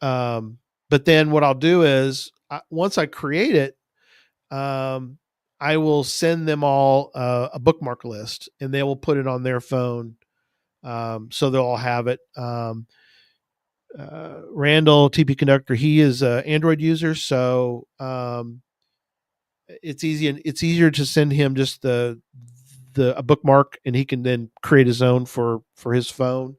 but then what I'll do is once I create it, I will send them all a bookmark list, and they will put it on their phone. So they'll all have it. Randall, TP Conductor, he is an Android user, so it's easy, and it's easier to send him just a bookmark, and he can then create his own for his phone.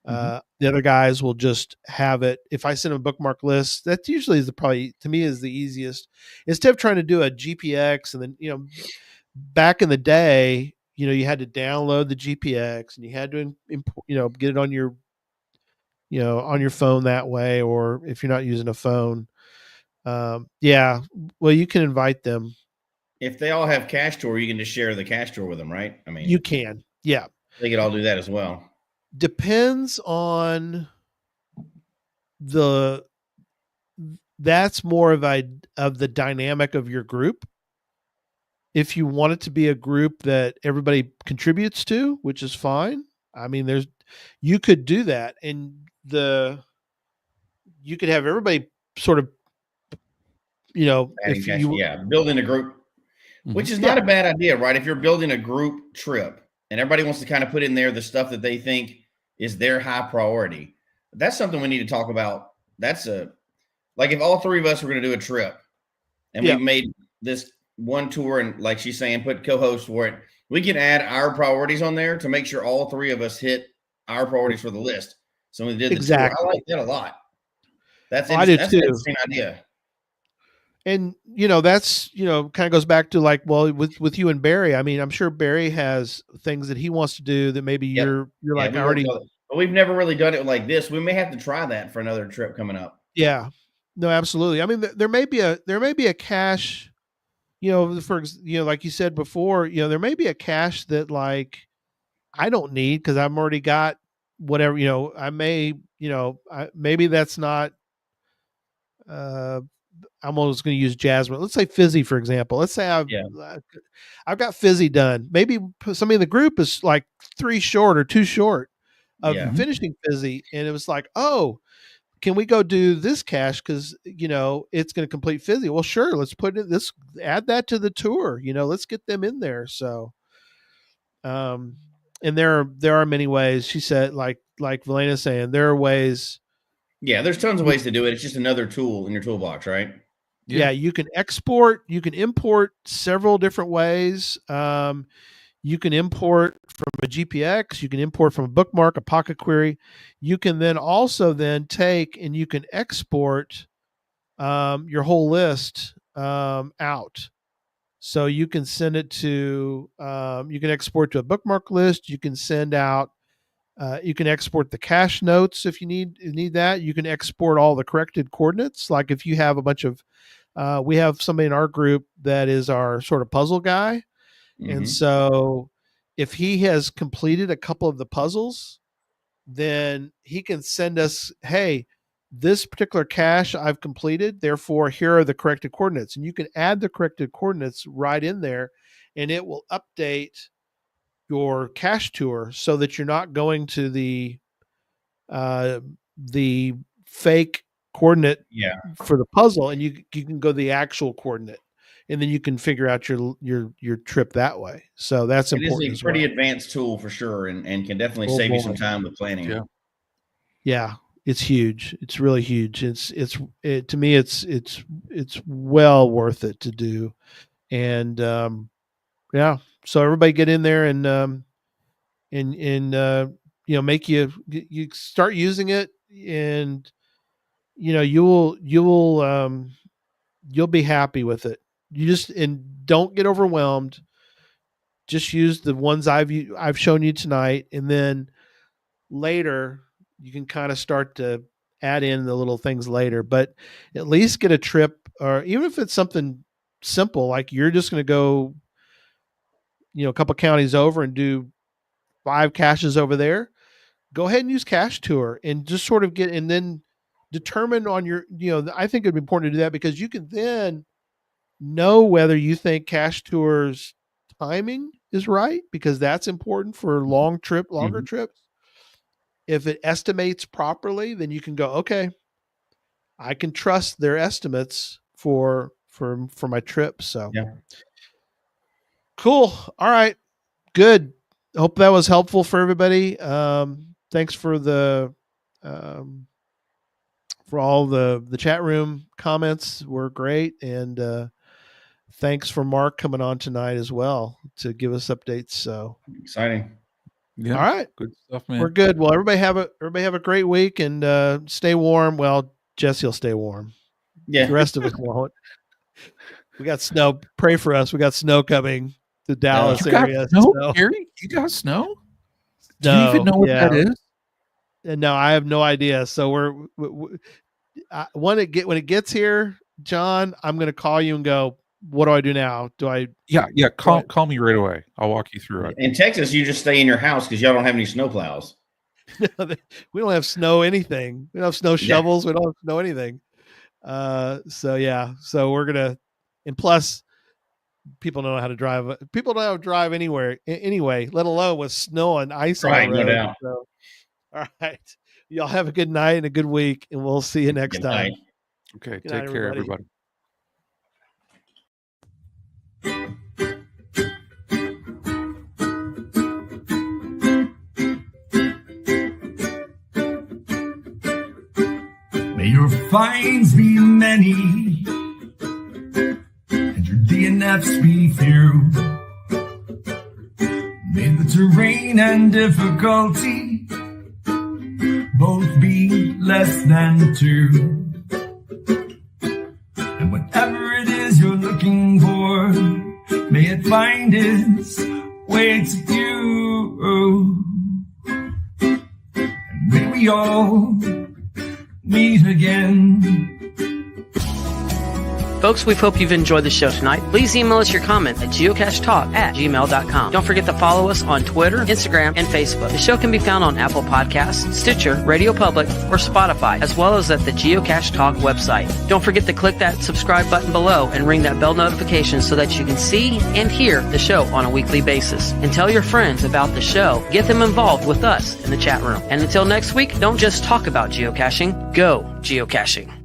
The other guys will just have it. If I send them a bookmark list, that usually is probably to me is the easiest. Instead of trying to do a GPX, and then back in the day, you had to download the GPX, and you had to get it on your on your phone that way, or if you're not using a phone, well, you can invite them. If they all have cache tour, you can just share the cache tour with them, right? I mean, you can, they could all do that as well. Depends on that's more of the dynamic of your group. If you want it to be a group that everybody contributes to, which is fine. I mean, you could do that, and you could have everybody sort of, building a group, which is not a bad idea, right? If you're building a group trip and everybody wants to kind of put in there the stuff that they think is their high priority, that's something we need to talk about. That's like if all three of us were going to do a trip and we made this one tour, and like she's saying, put co-hosts for it, we can add our priorities on there to make sure all three of us hit our priorities for the list. So when they did the Exactly. tour, I like that a lot. That's I do that's too. an interesting idea. And that's kind of goes back to like, well, with you and Barry. I mean, I'm sure Barry has things that he wants to do that maybe you're like already. But we've never really done it like this. We may have to try that for another trip coming up. Yeah, no, absolutely. I mean, there may be a cache, like you said before, there may be a cache that like I don't need because I've already got whatever. I may, maybe that's not. I'm always going to use Jasmine. Let's say Fizzy, for example. Let's say I've got Fizzy done. Maybe somebody in the group is like 3 short or 2 short of finishing Fizzy. And it was like, oh, can we go do this cache? Cause it's going to complete Fizzy. Well, sure. Let's add that to the tour, let's get them in there. So, and there are many ways. She said, like Velena's saying, there are ways. Yeah, there's tons of ways to do it. It's just another tool in your toolbox, right? Yeah, you can export, you can import several different ways. You can import from a GPX, you can import from a bookmark, a pocket query. You can then also take and you can export your whole list out. So you can send it to, you can export to a bookmark list. You can send out. You can export the cache notes if you need that. You can export all the corrected coordinates. Like if you have a bunch of, we have somebody in our group that is our sort of puzzle guy. Mm-hmm. And so if he has completed a couple of the puzzles, then he can send us, hey, this particular cache I've completed, therefore here are the corrected coordinates. And you can add the corrected coordinates right in there and it will update your cache tour so that you're not going to the fake coordinate for the puzzle, and you can go the actual coordinate, and then you can figure out your trip that way. So that's important. It is a pretty advanced tool for sure, and can definitely save you some time with planning. Yeah, it's huge. It's really huge. To me, it's well worth it to do, and so everybody get in there and make you start using it, and you'll be happy with it. And don't get overwhelmed. Just use the ones I've shown you tonight, and then later you can kind of start to add in the little things later. But at least get a trip, or even if it's something simple, like you're just going to go, a couple counties over and do 5 caches over there, go ahead and use Cache Tour and just sort of and then determine on your, I think it'd be important to do that because you can then know whether you think Cache Tour's timing is right, because that's important for longer trips. If it estimates properly, then you can go, okay, I can trust their estimates for my trip. So cool. All right, good. Hope that was helpful for everybody. Thanks for for all the chat room comments were great. And thanks for Mark coming on tonight as well to give us updates. So exciting. Yeah. All right. Good stuff, man. We're good. Well, everybody have a great week and stay warm. Well, Jesse will stay warm. Yeah. The rest of us won't. We got snow. Pray for us. We got snow coming. The Dallas area. Snow, Gary? You got snow? Do you even know what that is? No, I have no idea. So when it gets here, John, I'm going to call you and go, what do I do now? Do I? Yeah. Call me right away. I'll walk you through it. In Texas, you just stay in your house because y'all don't have any snow plows. We don't have snow anything. We don't have snow shovels. We don't have snow anything. So we're gonna, and plus, people don't know how to drive. People don't know how to drive anywhere anyway, let alone with snow and ice on the road. No doubt. So, all right, y'all have a good night and a good week, and we'll see you next time. Okay, take care, everybody. May your finds be many and your DNFs be few. May the terrain and difficulty both be less than 2. And whatever it is you're looking for, may it find its way to you. And may we all meet again. Folks, we hope you've enjoyed the show tonight. Please email us your comment at geocachetalk@gmail.com. Don't forget to follow us on Twitter, Instagram, and Facebook. The show can be found on Apple Podcasts, Stitcher, Radio Public, or Spotify, as well as at the Geocache Talk website. Don't forget to click that subscribe button below and ring that bell notification so that you can see and hear the show on a weekly basis. And tell your friends about the show. Get them involved with us in the chat room. And until next week, don't just talk about geocaching, go geocaching.